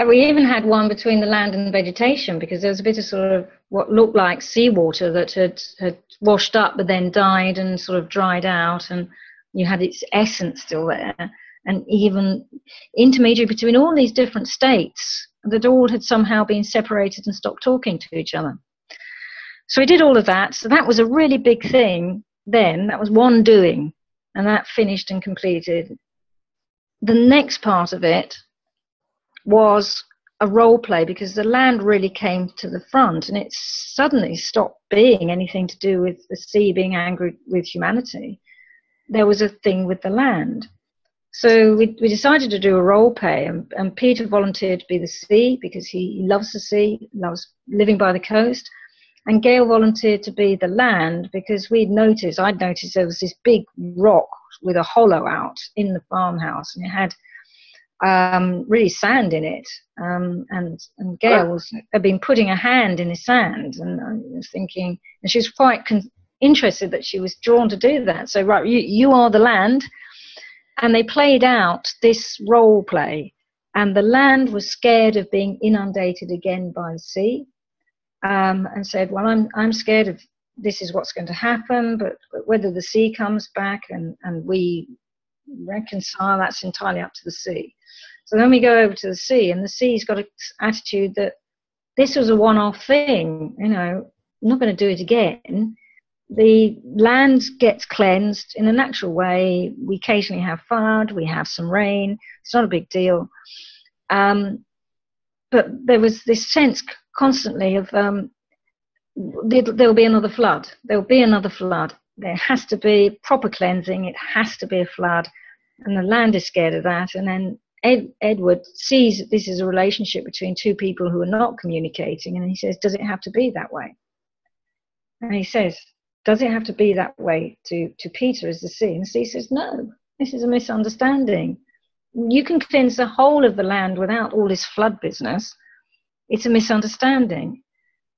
We even had one between the land and the vegetation, because there was a bit of sort of what looked like seawater that had washed up but then died and sort of dried out, and you had its essence still there. And even intermediary between all these different states that all had somehow been separated and stopped talking to each other. So we did all of that. So that was a really big thing then. That was one doing, and that finished and completed. The next part of it was a role play, because the land really came to the front, and it suddenly stopped being anything to do with the sea being angry with humanity. There was a thing with the land. So we decided to do a role play, and Peter volunteered to be the sea, because he loves the sea, loves living by the coast. And Gail volunteered to be the land, because I'd noticed there was this big rock with a hollow out in the farmhouse, and it had really sand in it. And Gail had been putting a hand in the sand, and I was thinking, and she was quite interested that she was drawn to do that. So, right, you are the land. And they played out this role play, and the land was scared of being inundated again by the sea, and said, well, I'm scared of this is what's going to happen, but whether the sea comes back and we reconcile, that's entirely up to the sea. So then we go over to the sea, and the sea's got an attitude that this was a one-off thing, you know, I'm not going to do it again. The land gets cleansed in a natural way. We occasionally have flood, we have some rain. It's not a big deal. But there was this sense constantly of there will be another flood. There will be another flood. There has to be proper cleansing. It has to be a flood. And the land is scared of that. And then Edward sees that this is a relationship between two people who are not communicating. And he says, does it have to be that way? And he says, does it have to be that way to Peter as the sea? And the sea says, no, this is a misunderstanding. You can cleanse the whole of the land without all this flood business. It's a misunderstanding.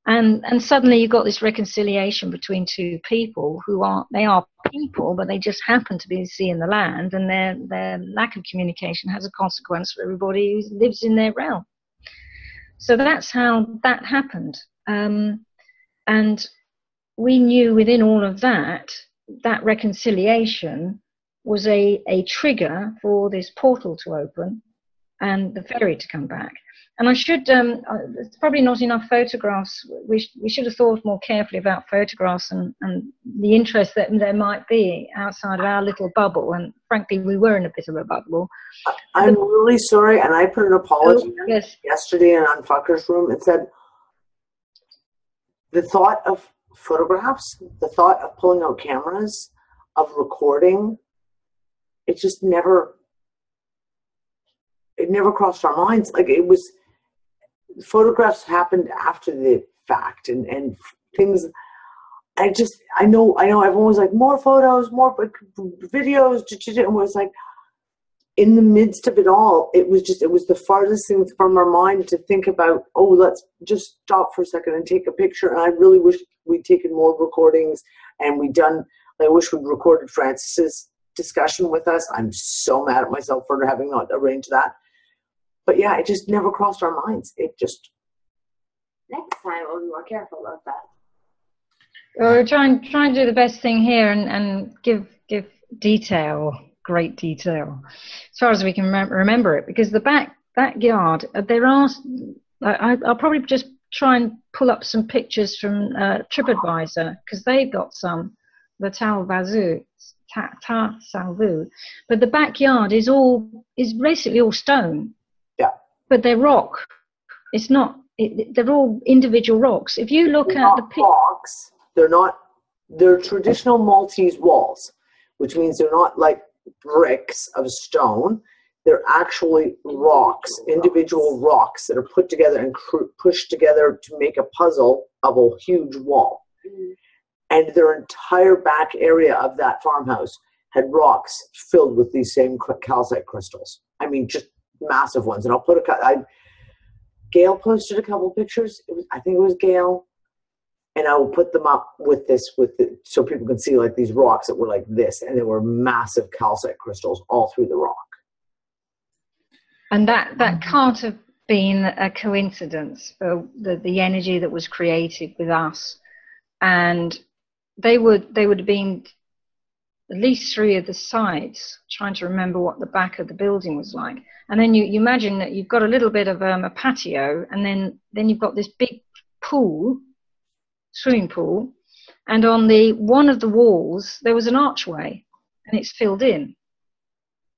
And suddenly you've got this reconciliation between two people who are people, but they just happen to be the sea and the land, and their lack of communication has a consequence for everybody who lives in their realm. So that's how that happened. And we knew within all of that reconciliation was a trigger for this portal to open and the fairy to come back. And I should, there's probably not enough photographs. We should have thought more carefully about photographs and the interest that there might be outside of our little bubble. And frankly, we were in a bit of a bubble. I'm really sorry, and I put an apology yesterday in UnFuckers room. It said, the thought of photographs, the thought of pulling out cameras, of recording, it never crossed our minds. Like, it was, photographs happened after the fact, and things. I know everyone was like, more photos, more videos, and it was like, in the midst of it all, it was the farthest thing from our mind to think about, oh, let's just stop for a second and take a picture. And I really wish we'd taken more recordings, and I wish we'd recorded Francis's discussion with us. I'm so mad at myself for having not arranged that. But yeah, it just never crossed our minds. It just... Next time we'll be more careful about that. Well, we're trying to do the best thing here and give detail, great detail, as far as we can remember it. Because the backyard, there are... I'll probably just try and pull up some pictures from TripAdvisor, because they've got some, the Ta Salvu. But the backyard is basically all stone. Yeah. But they're rock. It's not. They're all individual rocks. If you look at the rocks, they're traditional Maltese walls, which means they're not like bricks of stone. They're actually rocks, individual rocks that are put together and pushed together to make a puzzle of a huge wall. Mm-hmm. And their entire back area of that farmhouse had rocks filled with these same calcite crystals. I mean, just massive ones. And I'll put Gail posted a couple pictures. I think it was Gail. And I will put them up so people can see like these rocks that were like this. And there were massive calcite crystals all through the rock. And that can't have been a coincidence for the energy that was created with us. And they would have been at least 3 of the sites, trying to remember what the back of the building was like. And then you imagine that you've got a little bit of a patio, and then you've got this big pool, swimming pool, and on one of the walls there was an archway, and it's filled in.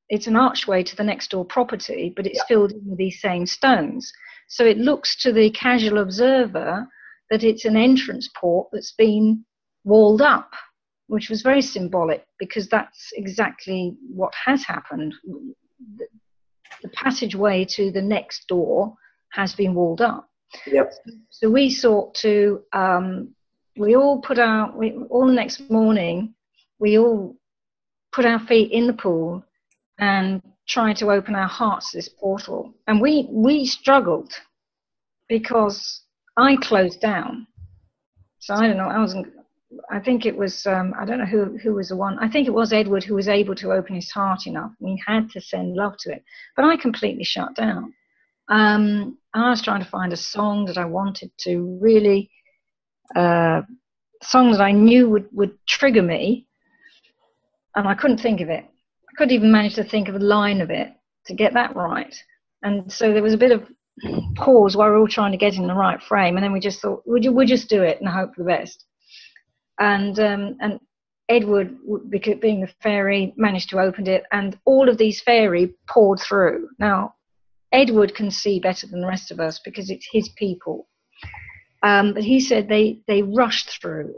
It's an archway to the next door property, but it's filled in with these same stones. So it looks to the casual observer that it's an entrance port that's been walled up, which was very symbolic, because that's exactly what has happened. The passageway to the next door has been walled up. Yep. So we sought to, all the next morning, we all put our feet in the pool and try to open our hearts to this portal. And we struggled because I closed down. So I don't know, I think it was, I don't know who was the one. I think it was Edward who was able to open his heart enough. He had to send love to it. But I completely shut down. I was trying to find a song that I wanted to really, song that I knew would trigger me. And I couldn't think of it. I couldn't even manage to think of a line of it to get that right. And so there was a bit of pause while we were all trying to get in the right frame. And then we just thought, we'll just do it and hope for the best. And Edward, being the fairy, managed to open it, and all of these fairy poured through. Now, Edward can see better than the rest of us because it's his people. But he said they rushed through.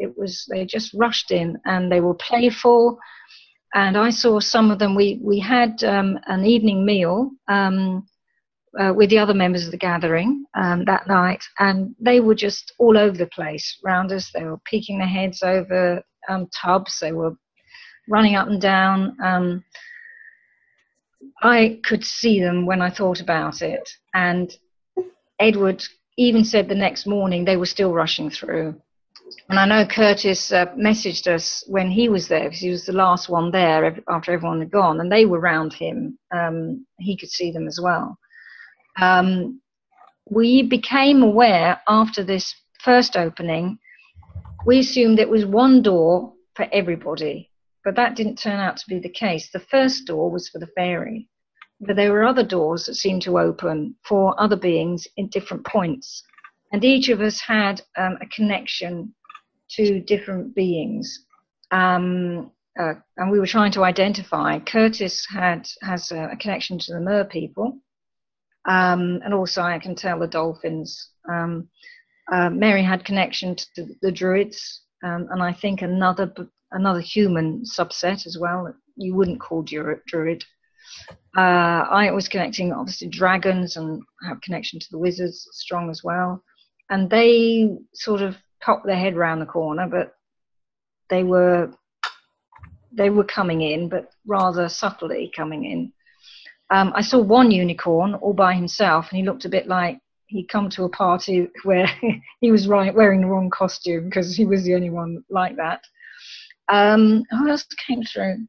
They just rushed in, and they were playful. And I saw some of them. We had an evening meal with the other members of the gathering that night, and they were just all over the place around us. They were peeking their heads over tubs. They were running up and down. I could see them when I thought about it. And Edward even said the next morning they were still rushing through. And I know Curtis messaged us when he was there, because he was the last one there after everyone had gone, and they were around him. He could see them as well. We became aware after this first opening, we assumed it was one door for everybody, but that didn't turn out to be the case. The first door was for the fairy, but there were other doors that seemed to open for other beings in different points, and each of us had a connection to different beings, and we were trying to identify. Curtis has a connection to the mer people. And also I can tell the dolphins. Mary had connection to the druids, and I think another human subset as well that you wouldn't call druid. I was connecting obviously dragons, and have connection to the wizards strong as well. And they sort of popped their head round the corner, but they were coming in, but rather subtly coming in. I saw one unicorn all by himself, and he looked a bit like he'd come to a party where he was wearing the wrong costume, because he was the only one like that. Who else came through?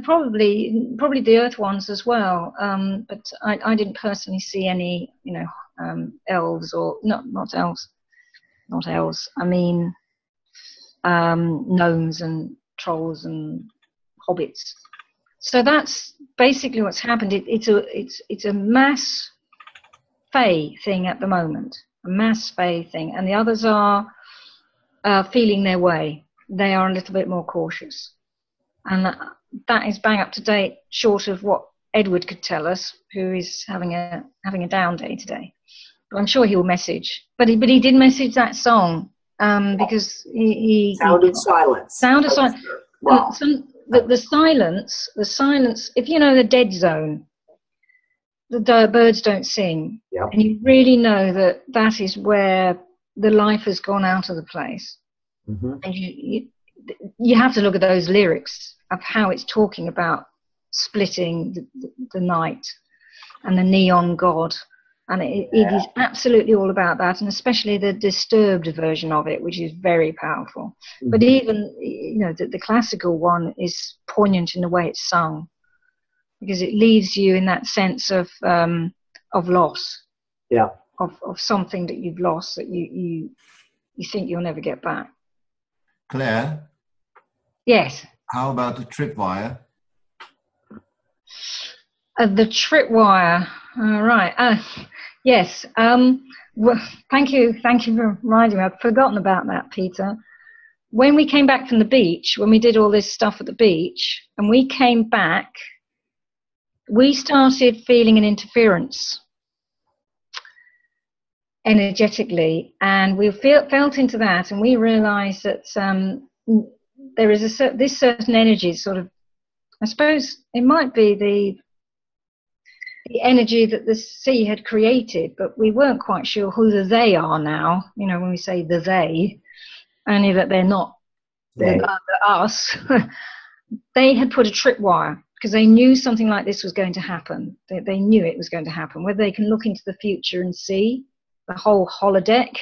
Probably the Earth ones as well. But I didn't personally see any, elves, or not elves. I mean, gnomes and trolls and hobbits. So that's basically what's happened. It's a mass fae thing at the moment, a mass fae thing, and the others are feeling their way. They are a little bit more cautious, and that is bang up to date, short of what Edward could tell us, who is having a down day today. But I'm sure he will message. But he did message that song because he Sound of Silence. Sound of Silence. Wow. The silence, if you know the dead zone, the birds don't sing. Yep. And you really know that is where the life has gone out of the place. Mm-hmm. And you have to look at those lyrics of how it's talking about splitting the night and the neon god. And it is absolutely all about that, and especially the disturbed version of it, which is very powerful. Mm-hmm. But even, the classical one is poignant in the way it's sung, because it leaves you in that sense of loss, of something that you've lost that you think you'll never get back. Claire? Yes? How about the tripwire? The tripwire, right. Yes. Well, thank you for reminding me. I'd forgotten about that, Peter. When we came back from the beach, when we did all this stuff at the beach, and we came back, we started feeling an interference energetically, and we felt into that, and we realized that there is this certain energy, sort of, I suppose it might be the energy that the sea had created, but we weren't quite sure who the they are now. When we say the they, only that they're not us. They had put a tripwire because they knew something like this was going to happen. They knew it was going to happen. Whether they can look into the future and see the whole holodeck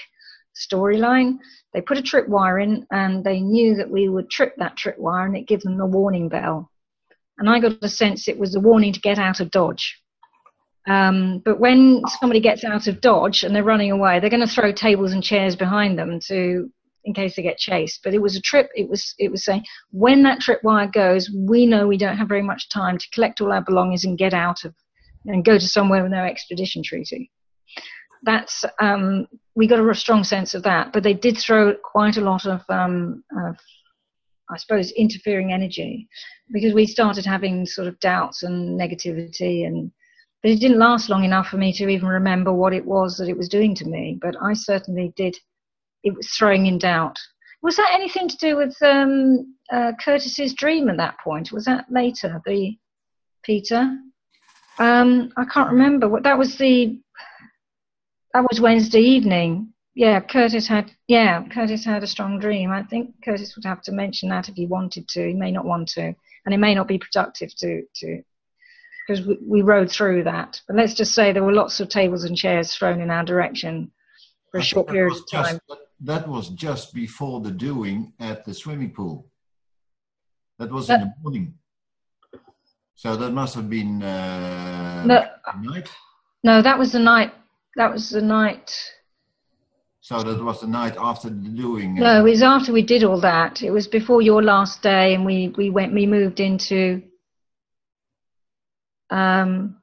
storyline, they put a tripwire in, and they knew that we would trip that tripwire, and it gives them a warning bell. And I got the sense it was a warning to get out of Dodge. But when somebody gets out of Dodge and they're running away, they're going to throw tables and chairs behind them in case they get chased. But it was a trip. It was saying, when that tripwire goes, we know we don't have very much time to collect all our belongings and get out of and go to somewhere with no extradition treaty. That's we got a strong sense of that. But they did throw quite a lot of I suppose, interfering energy, because we started having sort of doubts and negativity, but it didn't last long enough for me to even remember what it was that it was doing to me. But I certainly did. It was throwing in doubt. Was that anything to do with Curtis's dream at that point? Was that later, Peter? I can't remember. That was Wednesday evening. Yeah, Curtis had a strong dream. I think Curtis would have to mention that if he wanted to. He may not want to, and it may not be productive to because we rode through that. But let's just say there were lots of tables and chairs thrown in our direction for a short period of time. That was just before the doing at the swimming pool. That was in the morning. So that must have been night. No, that was the night. That was the night. So that was the night after the doing. No, it was after we did all that. It was before your last day, and we moved into. No,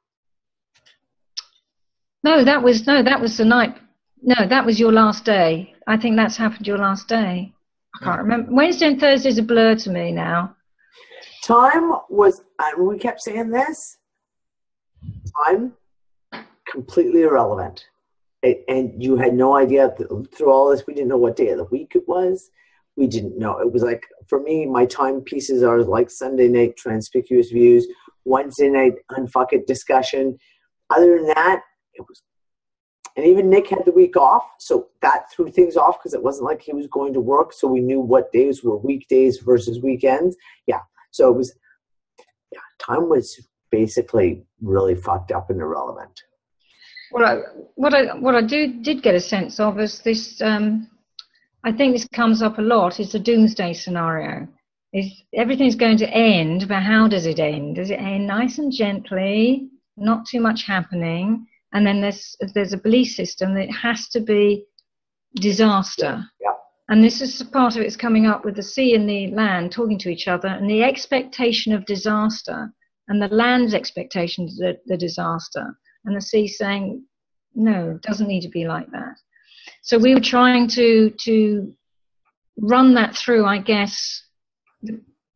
that was the night. No, that was your last day. I think that's happened your last day. I can't remember. Wednesday and Thursday is a blur to me now. Time was, and we kept saying this. Time, completely irrelevant. And you had no idea through all this. We didn't know what day of the week it was. We didn't know. It was like, for me, my timepieces are like Sunday night Transpicuous Views, Wednesday night Unfuck It discussion. Other than that, it was. And even Nick had the week off, so that threw things off because it wasn't like he was going to work. So we knew what days were weekdays versus weekends. Yeah. So it was. Yeah, time was basically really fucked up and irrelevant. What I did get a sense of is this. I think this comes up a lot. Is the doomsday scenario? Is everything's going to end, but how does it end? Does it end nice and gently, not too much happening, and then there's a belief system that it has to be disaster? Yeah. And this is part of it's coming up with the sea and the land talking to each other, and the expectation of disaster, and the land's expectation of the disaster. And the sea saying, no, it doesn't need to be like that. So we were trying to run that through, I guess.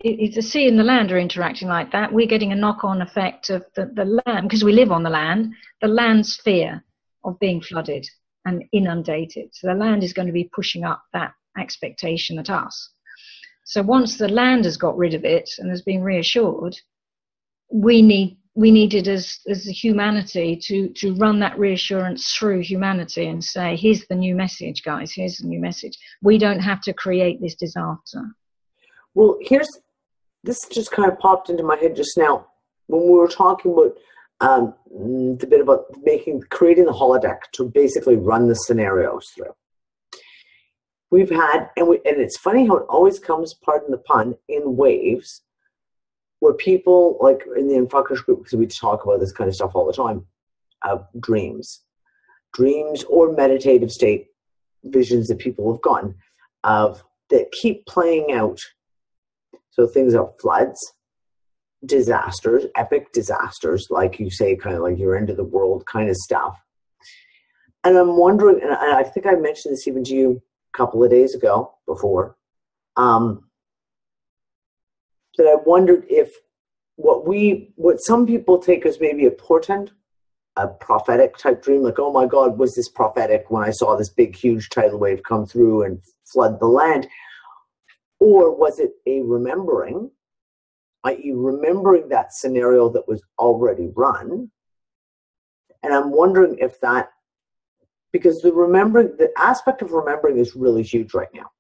If the sea and the land are interacting like that, we're getting a knock-on effect of the land, because we live on the land's fear of being flooded and inundated. So the land is going to be pushing up that expectation at us. So once the land has got rid of it and has been reassured, we needed as humanity to run that reassurance through humanity and say, here's the new message, guys, here's the new message. We don't have to create this disaster. Well, this just kind of popped into my head just now when we were talking about the bit about creating the holodeck to basically run the scenarios through. We've had, and it's funny how it always comes, pardon the pun, in waves, where people, like in the UnFuckers group, because we talk about this kind of stuff all the time, of dreams or meditative state visions that people have gotten that keep playing out. So things are floods, disasters, epic disasters, like you say, kind of like your end of the world kind of stuff. And I'm wondering, and I think I mentioned this even to you a couple of days ago before, that I wondered if what some people take as maybe a portent, a prophetic type dream, like, oh my God, was this prophetic when I saw this big, huge tidal wave come through and flood the land? Or was it a remembering, i.e. remembering that scenario that was already run? And I'm wondering if that, because the aspect of remembering is really huge right now.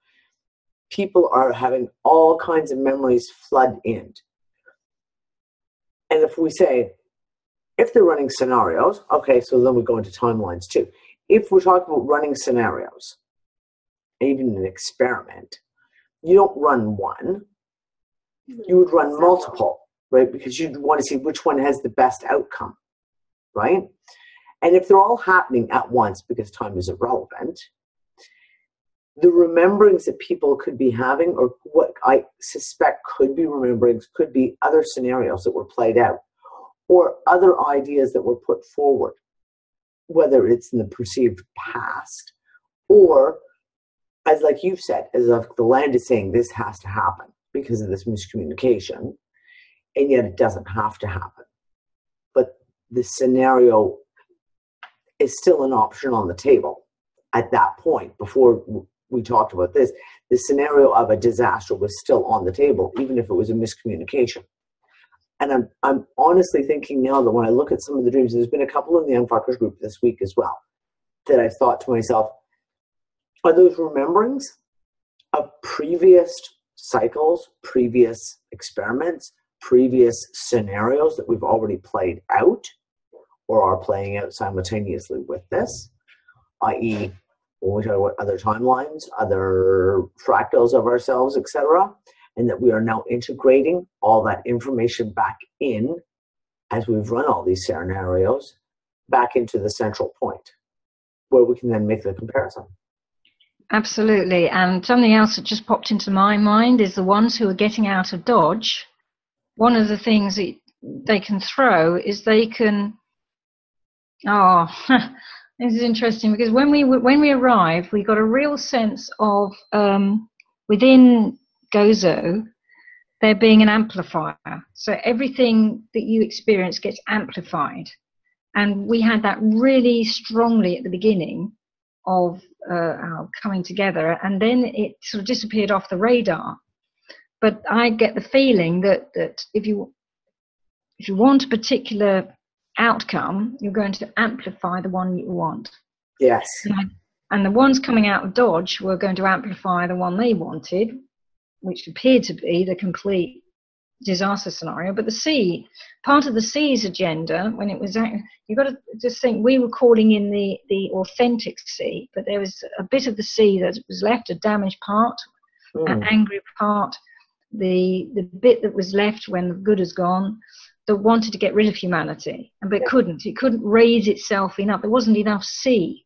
People are having all kinds of memories flood in. And if we say, if they're running scenarios, okay, so then we go into timelines too. If we're talking about running scenarios, even an experiment, you don't run one, you would run multiple, right? Because you'd want to see which one has the best outcome, right? And if they're all happening at once, because time is irrelevant, the rememberings that people could be having, or what I suspect could be rememberings, could be other scenarios that were played out, or other ideas that were put forward, whether it's in the perceived past, or, as like you've said, as if the land is saying this has to happen because of this miscommunication, and yet it doesn't have to happen. But the scenario is still an option on the table at that point. Before we talked about this, the scenario of a disaster was still on the table, even if it was a miscommunication. And I'm honestly thinking now that when I look at some of the dreams, there's been a couple in the UnFuckers group this week as well, that I've thought to myself, are those rememberings of previous cycles, previous experiments, previous scenarios that we've already played out or are playing out simultaneously with this, i.e., when we talk about other timelines, other fractals of ourselves, etc., and that we are now integrating all that information back in, as we've run all these scenarios, back into the central point, where we can then make the comparison. Absolutely. And something else that just popped into my mind is the ones who are getting out of Dodge. One of the things that they can throw is they can, this is interesting, because when we arrived, we got a real sense of, within Gozo, there being an amplifier. So everything that you experience gets amplified. And we had that really strongly at the beginning of our coming together, and then it sort of disappeared off the radar. But I get the feeling that if you want a particular outcome, you're going to amplify the one you want. Yes. And the ones coming out of Dodge were going to amplify the one they wanted, which appeared to be the complete disaster scenario. But the sea, part of the sea's agenda, when it was, you've got to just think, we were calling in the authentic sea, but there was a bit of the sea that was left, a damaged part, an angry part, the bit that was left when the good is gone, that wanted to get rid of humanity, but it couldn't raise itself enough. There wasn't enough sea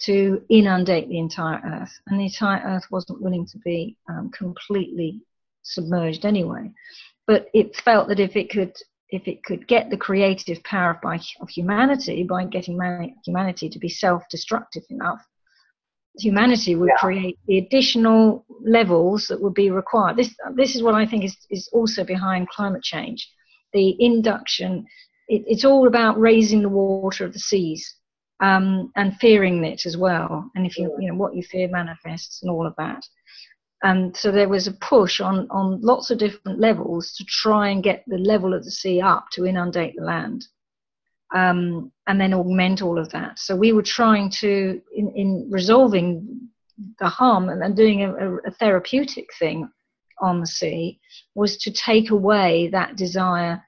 to inundate the entire earth, and the entire earth wasn't willing to be completely submerged anyway. But it felt that if it could get the creative power of humanity by getting humanity to be self-destructive enough, humanity would create the additional levels that would be required. This is what I think is also behind climate change. The induction, it's all about raising the water of the seas, and fearing it as well. And if what you fear manifests, and all of that. And so there was a push on lots of different levels to try and get the level of the sea up to inundate the land, and then augment all of that. So we were trying to, in resolving the harm and doing a therapeutic thing on the sea, was to take away that desire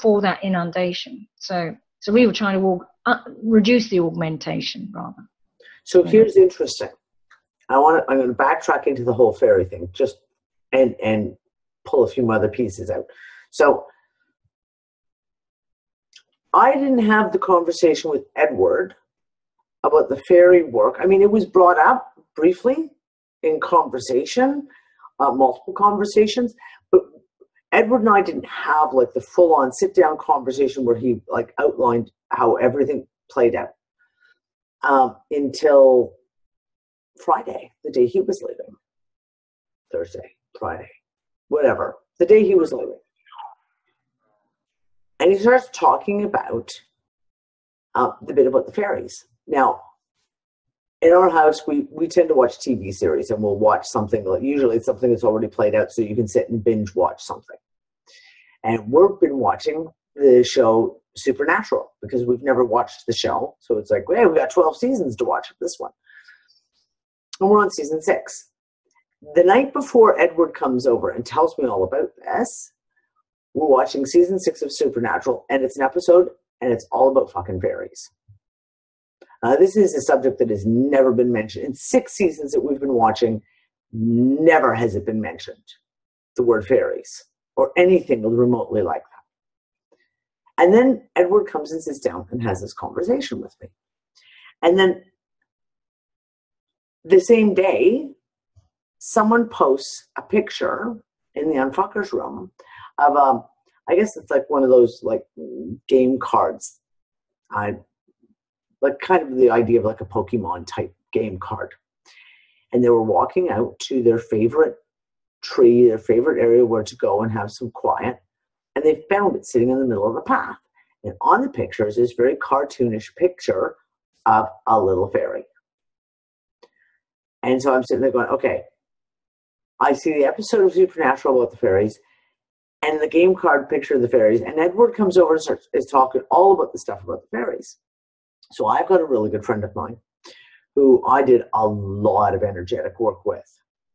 for that inundation. So we were trying to reduce the augmentation rather. So here's interesting. I'm going to backtrack into the whole fairy thing, just and pull a few other pieces out. So I didn't have the conversation with Edward about the fairy work. I mean, it was brought up briefly in conversation, multiple conversations, but Edward and I didn't have like the full-on sit-down conversation where he like outlined how everything played out until Friday, the day he was leaving. Thursday, Friday, whatever, the day he was leaving. And he starts talking about the bit about the fairies. Now, in our house, we tend to watch TV series, and we'll watch something, usually it's something that's already played out, so you can sit and binge watch something. And we've been watching the show Supernatural, because we've never watched the show. So it's like, hey, we got 12 seasons to watch this one. And we're on season 6. The night before Edward comes over and tells me all about this, We're watching season 6 of Supernatural, and it's an episode, and it's all about fucking fairies. This is a subject that has never been mentioned. In 6 seasons that we've been watching, never has it been mentioned, the word fairies, or anything remotely like that. And then Edward comes and sits down and has this conversation with me. And then the same day, someone posts a picture in the UnFuckers room of, I guess it's like one of those like game cards. Like kind of the idea of like a Pokemon type game card. And they were walking out to their favorite tree, their favorite area where to go and have some quiet. And they found it sitting in the middle of the path. And on the picture is this very cartoonish picture of a little fairy. And so I'm sitting there going, okay, I see the episode of Supernatural about the fairies and the game card picture of the fairies. And Edward comes over and is talking all about the stuff about the fairies. So I've got a really good friend of mine who I did a lot of energetic work with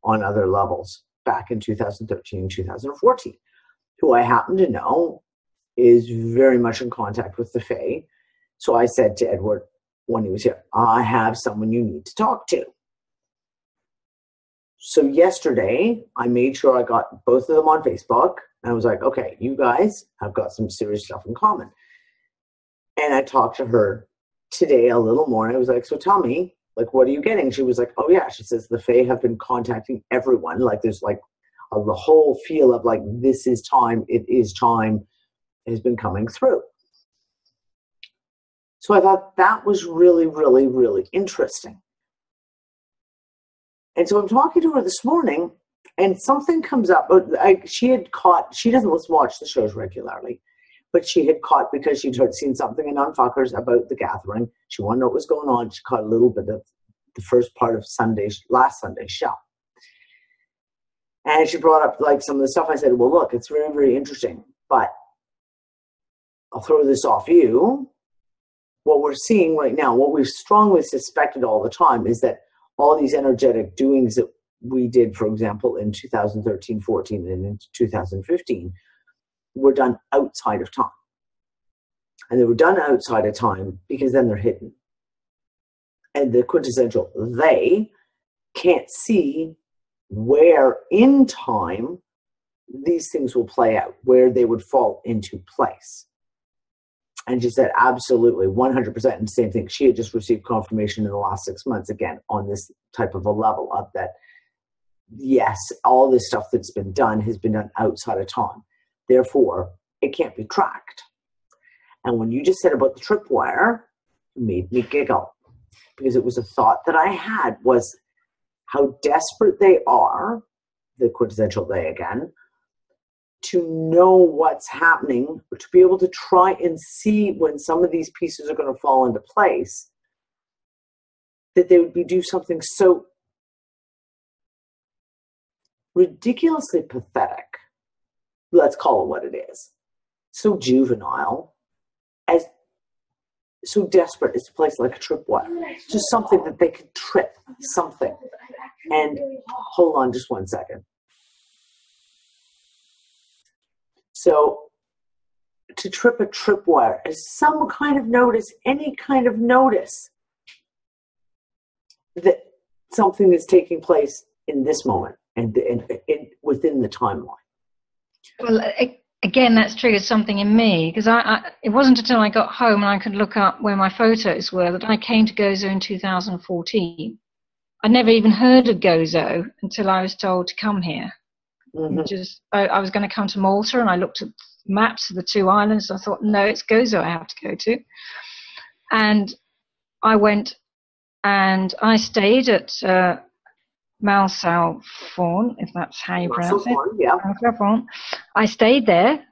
on other levels back in 2013, 2014, who I happen to know is very much in contact with the Fae. So I said to Edward when he was here, I have someone you need to talk to. So yesterday, I made sure I got both of them on Facebook. And I was like, okay, you guys have got some serious stuff in common. And I talked to her today a little more. And I was like, so tell me, like, what are you getting? She was like, oh yeah. She says the Fae have been contacting everyone. Like there's like the whole feel of like, this is time, it is time has been coming through. So I thought that was really, really, really interesting. And so I'm talking to her this morning and something comes up. She doesn't watch the shows regularly. But she had caught, because she'd seen something in UnFuckers about the gathering. She wanted to know what was going on. She caught a little bit of the first part of last Sunday's show. And she brought up like some of the stuff. I said, well, look, it's very, very interesting. But I'll throw this off you. What we're seeing right now, what we've strongly suspected all the time is that all these energetic doings that we did, for example, in 2013, 14, and in 2015, were done outside of time. And they were done outside of time because then they're hidden. And the quintessential, they can't see where in time these things will play out, where they would fall into place. And she said, absolutely, 100%. And same thing. She had just received confirmation in the last 6 months, again, on this type of a level of that, yes, all this stuff that's been done has been done outside of time. Therefore, it can't be tracked. And when you just said about the tripwire, it made me giggle. Because it was a thought that I had was how desperate they are, the quintessential they again, to know what's happening, or to be able to try and see when some of these pieces are going to fall into place, that they would do something so ridiculously pathetic. Let's call it what it is. So juvenile, as so desperate as to place like a tripwire. Just something that they could trip, something. And hold on just 1 second. So to trip a tripwire is some kind of notice, any kind of notice that something is taking place in this moment and within the timeline. Well, again, that's triggered something in me, because it wasn't until I got home and I could look up where my photos were that I came to Gozo in 2014. I'd never even heard of Gozo until I was told to come here. Mm-hmm. I was going to come to Malta, and I looked at maps of the 2 islands. I thought, no, it's Gozo I have to go to. And I went and I stayed at Malsalfaun, if that's how you pronounce it. Yeah. Malsalfaun. I stayed there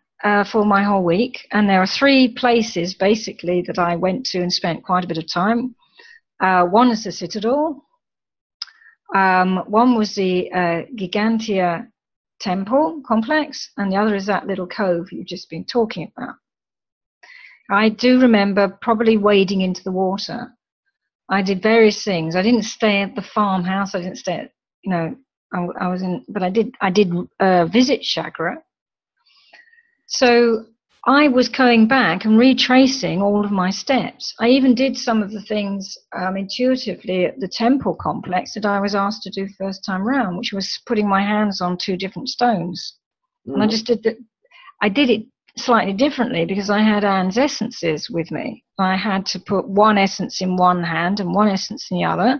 for my whole week, and there are 3 places basically that I went to and spent quite a bit of time. One is the Citadel. One was the Gigantia Temple complex, and the other is that little cove you've just been talking about. I do remember probably wading into the water. I did various things. I didn't stay at the farmhouse. I didn't stay at, I was in, but I did visit Chagra. So I was going back and retracing all of my steps. I even did some of the things intuitively at the temple complex that I was asked to do first time round, which was putting my hands on 2 different stones. And I just did that. I did it slightly differently because I had Anne's essences with me. I had to put one essence in one hand and one essence in the other,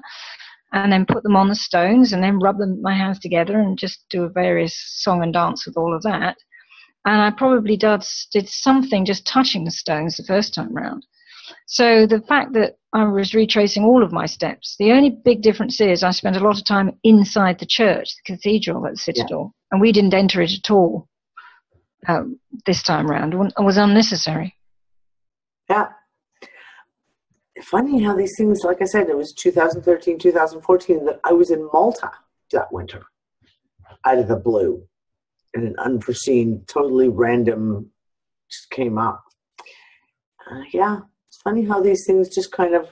and then put them on the stones and then rub my hands together and just do a various song and dance with all of that. And I probably did something just touching the stones the first time round. So the fact that I was retracing all of my steps, the only big difference is I spent a lot of time inside the church, the cathedral at the Citadel, and we didn't enter it at all this time round. It was unnecessary. Yeah. Funny how these things, like I said, it was 2013, 2014 that I was in Malta that winter out of the blue, and an unforeseen, totally random just came up. Yeah, it's funny how these things just kind of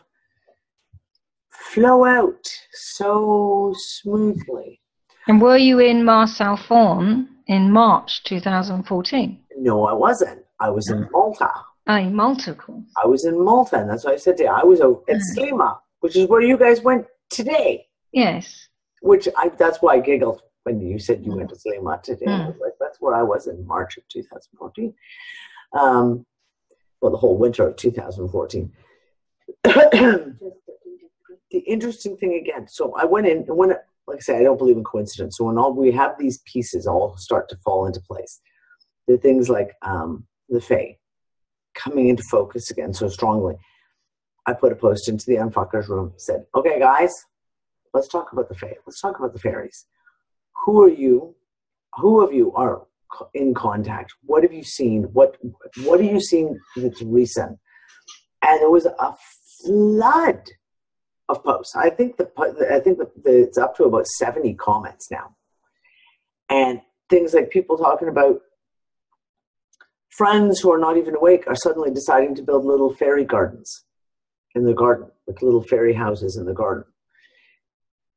flow out so smoothly. And were you in Marseille Fawn in March 2014? No, I wasn't. I was in Malta. In Malta, of course. I was in Malta, and that's what I said to you. I was at Slima, which is where you guys went today. Yes. That's why I giggled when you said you went to Slima today. I was like, that's where I was in March of 2014. Well, the whole winter of 2014. The interesting thing again, so I went in, like I said, I don't believe in coincidence. So when we have these pieces all start to fall into place, the things like the Fae coming into focus again so strongly, I put a post into the Unfuckers room, said, okay guys, let's talk about the Fae. Let's talk about the fairies. Who are you? Who of you are in contact? What have you seen? What are you seeing that's recent? And there was a flood of posts. I think it's up to about 70 comments now. And things like people talking about friends who are not even awake are suddenly deciding to build little fairy gardens in the garden, with little fairy houses in the garden.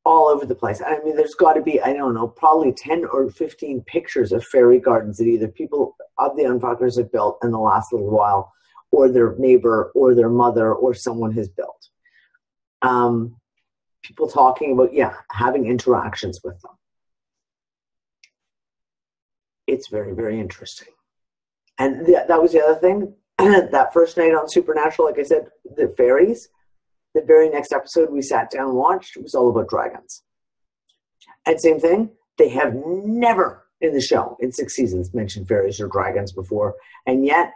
All over the place. I mean, there's got to be, I don't know, probably 10 or 15 pictures of fairy gardens that either people of the Unfuckers have built in the last little while, or their neighbor, or their mother, or someone has built. People talking about, having interactions with them. It's very, very interesting. And that was the other thing. That first night on Supernatural, like I said, the fairies, the very next episode we sat down and watched, it was all about dragons. And same thing, they have never in the show, in 6 seasons, mentioned fairies or dragons before. And yet,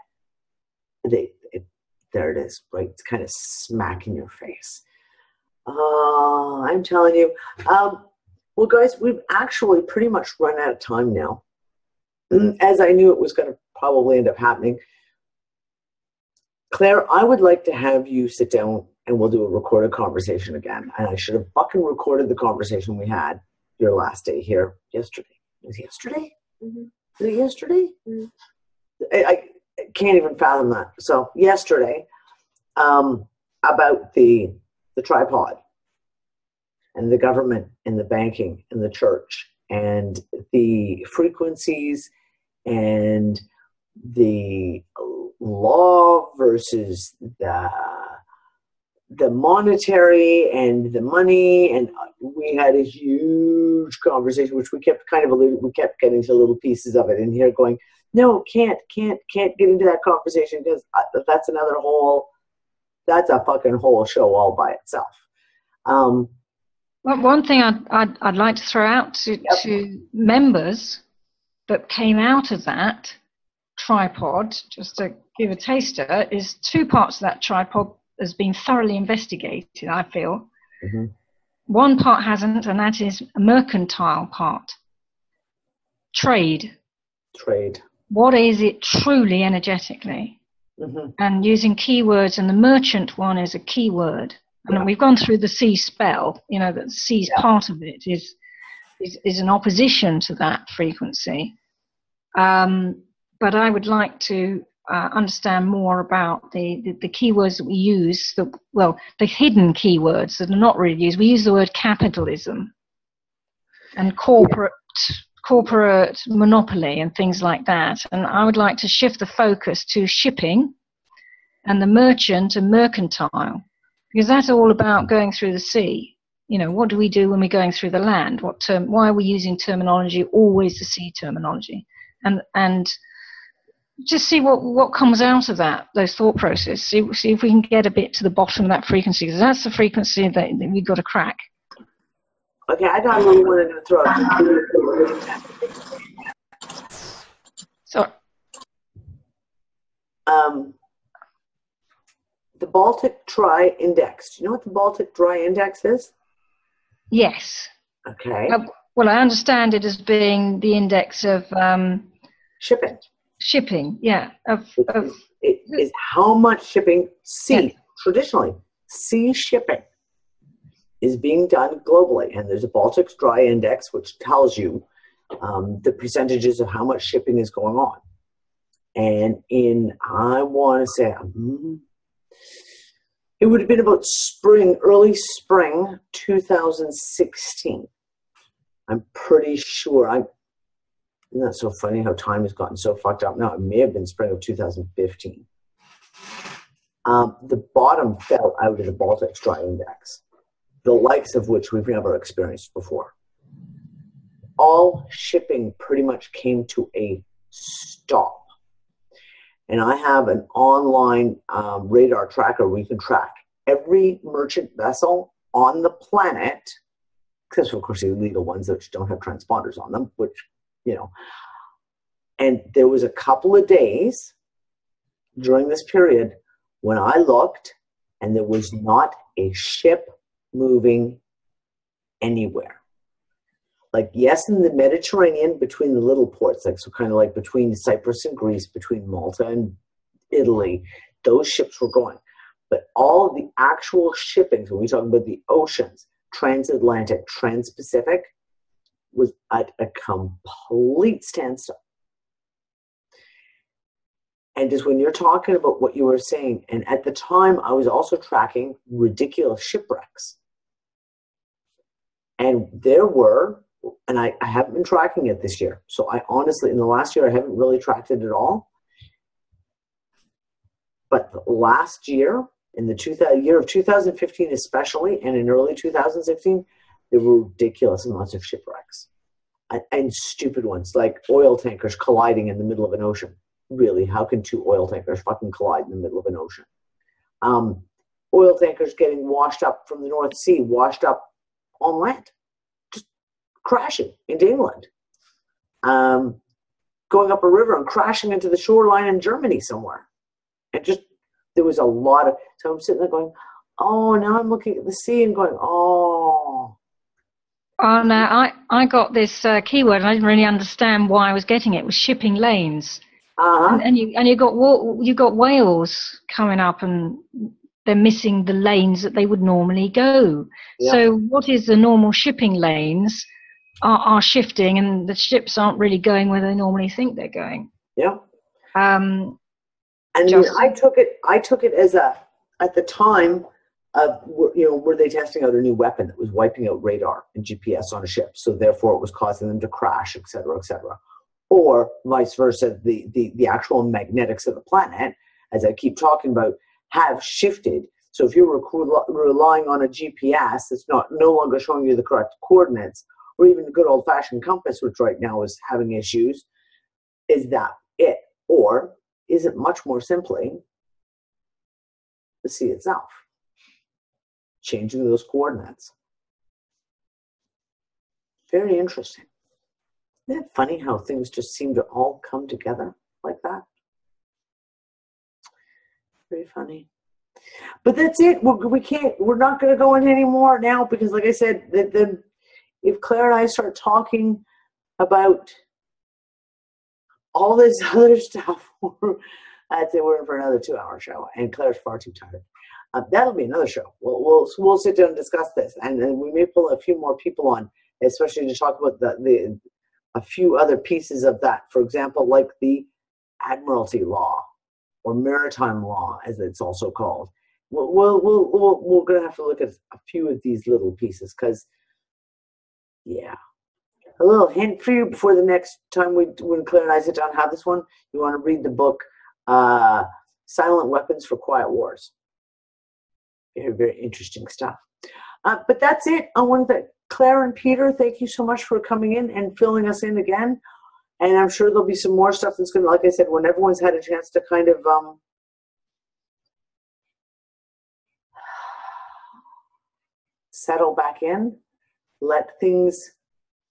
there it is, right? It's kind of smack in your face. I'm telling you. Well, guys, we've actually pretty much run out of time now. As I knew it was going to probably end up happening. Claire, I would like to have you sit down and we'll do a recorded conversation again. And I should have fucking recorded the conversation we had your last day here yesterday. Was it yesterday? Mm-hmm. Was it yesterday? Mm-hmm. I can't even fathom that. So yesterday, about the tripod and the government and the banking and the church and the frequencies and the law versus the monetary and the money, and we had a huge conversation, which we kept we kept getting to little pieces of it, and here going, no, can't get into that conversation because that's that's a fucking whole show all by itself. Well, one thing I'd like to throw out to members that came out of that tripod, just to give a taster, is 2 parts of that tripod has been thoroughly investigated, I feel. Mm-hmm. One part hasn't, and that is a mercantile part. Trade. What is it truly energetically? Mm-hmm. And using keywords, and the merchant one is a keyword. And we've gone through the sea spell, that the sea's part of it is an opposition to that frequency. But I would like to understand more about the keywords that we use, the hidden keywords that are not really used. We use the word capitalism and corporate corporate monopoly and things like that. And I would like to shift the focus to shipping and the merchant and mercantile, because that's all about going through the sea. You know, what do we do when we're going through the land? Why are we using terminology, always the sea terminology? And just see what comes out of those thought processes. See if we can get a bit to the bottom of that frequency, because that's the frequency that we've got to crack. Okay, I got a little one I'm going to throw out. So, the Baltic Dry Index. Do you know what the Baltic Dry Index is? yes. Okay. Well, I understand it as being the index of Shipping. shipping. Yeah. It is how much shipping, Yeah. traditionally, sea shipping is being done globally. And there's a Baltic Dry Index, which tells you the percentages of how much shipping is going on. And I want to say, it would have been about early spring 2016. I'm pretty sure. Isn't that so funny how time has gotten so fucked up now? It may have been spring of 2015. The bottom fell out of the Baltic Dry Index, the likes of which we've never experienced before. All shipping pretty much came to a stop. And I have an online radar tracker where you can track every merchant vessel on the planet, except for, of course, the illegal ones that don't have transponders on them, which, you know. And there was a couple of days during this period when I looked and there was not a ship moving anywhere. Like, yes, in the Mediterranean between the little ports, like, so kind of like between Cyprus and Greece, between Malta and Italy, those ships were going. But all the actual shipping, so when we talk about the oceans, transatlantic, transpacific, was at a complete standstill. And just when you're talking about what you were saying, and at the time I was also tracking ridiculous shipwrecks. And there were, and I haven't been tracking it this year. So I honestly, in the last year, I haven't really tracked it at all. But last year, in the year of 2015 especially, and in early 2016, there were ridiculous amounts of shipwrecks. And stupid ones, like oil tankers colliding in the middle of an ocean. Really, how can two oil tankers fucking collide in the middle of an ocean? Oil tankers getting washed up from the North Sea, washed up on land. Crashing into England, going up a river and crashing into the shoreline in Germany somewhere. And just, there was a lot of, so I'm sitting there going, oh, now I'm looking at the sea and going, oh. Oh, no, I got this keyword and I didn't really understand why I was getting it. It was shipping lanes. Uh-huh. And you got whales coming up and they're missing the lanes that they would normally go. Yeah. So what is the normal shipping lanes are shifting and the ships aren't really going where they normally think they're going. Yeah. And I took it as at the time of, were they testing out a new weapon that was wiping out radar and GPS on a ship, so therefore it was causing them to crash, et cetera, or vice versa, the actual magnetics of the planet, as I keep talking about, have shifted. So if you're relying on a GPS that's no longer showing you the correct coordinates, or even a good old-fashioned compass, which right now is having issues, is that it? Or is it much more simply the sea itself, changing those coordinates? Very interesting. Isn't it funny how things just seem to all come together like that? Very funny. But that's it. We're not going to go into any more now because, like I said, if Claire and I start talking about all this other stuff, I'd say we're in for another 2-hour show, and Claire's far too tired. That'll be another show. We'll sit down and discuss this, and then we may pull a few more people on, especially to talk about a few other pieces of that. For example, like the Admiralty Law or Maritime Law, as it's also called. We're going to have to look at a few of these little pieces because, yeah, a little hint for you before the next time when Claire and I sit down and have this one. You want to read the book Silent Weapons for Quiet Wars. Very interesting stuff. But that's it. I want to thank Claire and Peter. Thank you so much for coming in and filling us in again. And I'm sure there'll be some more stuff that's going to, like I said, when everyone's had a chance to kind of settle back in, let things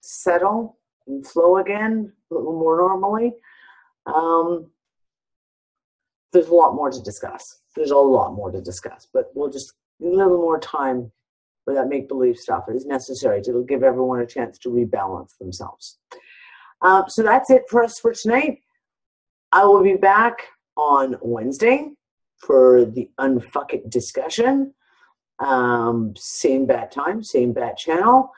settle and flow again a little more normally. There's a lot more to discuss. There's a lot more to discuss, but we'll just need a little more time for that make-believe stuff. It is necessary to give everyone a chance to rebalance themselves. So that's it for us for tonight. I will be back on Wednesday for the Unfuck It discussion. Same bat time, same bat channel.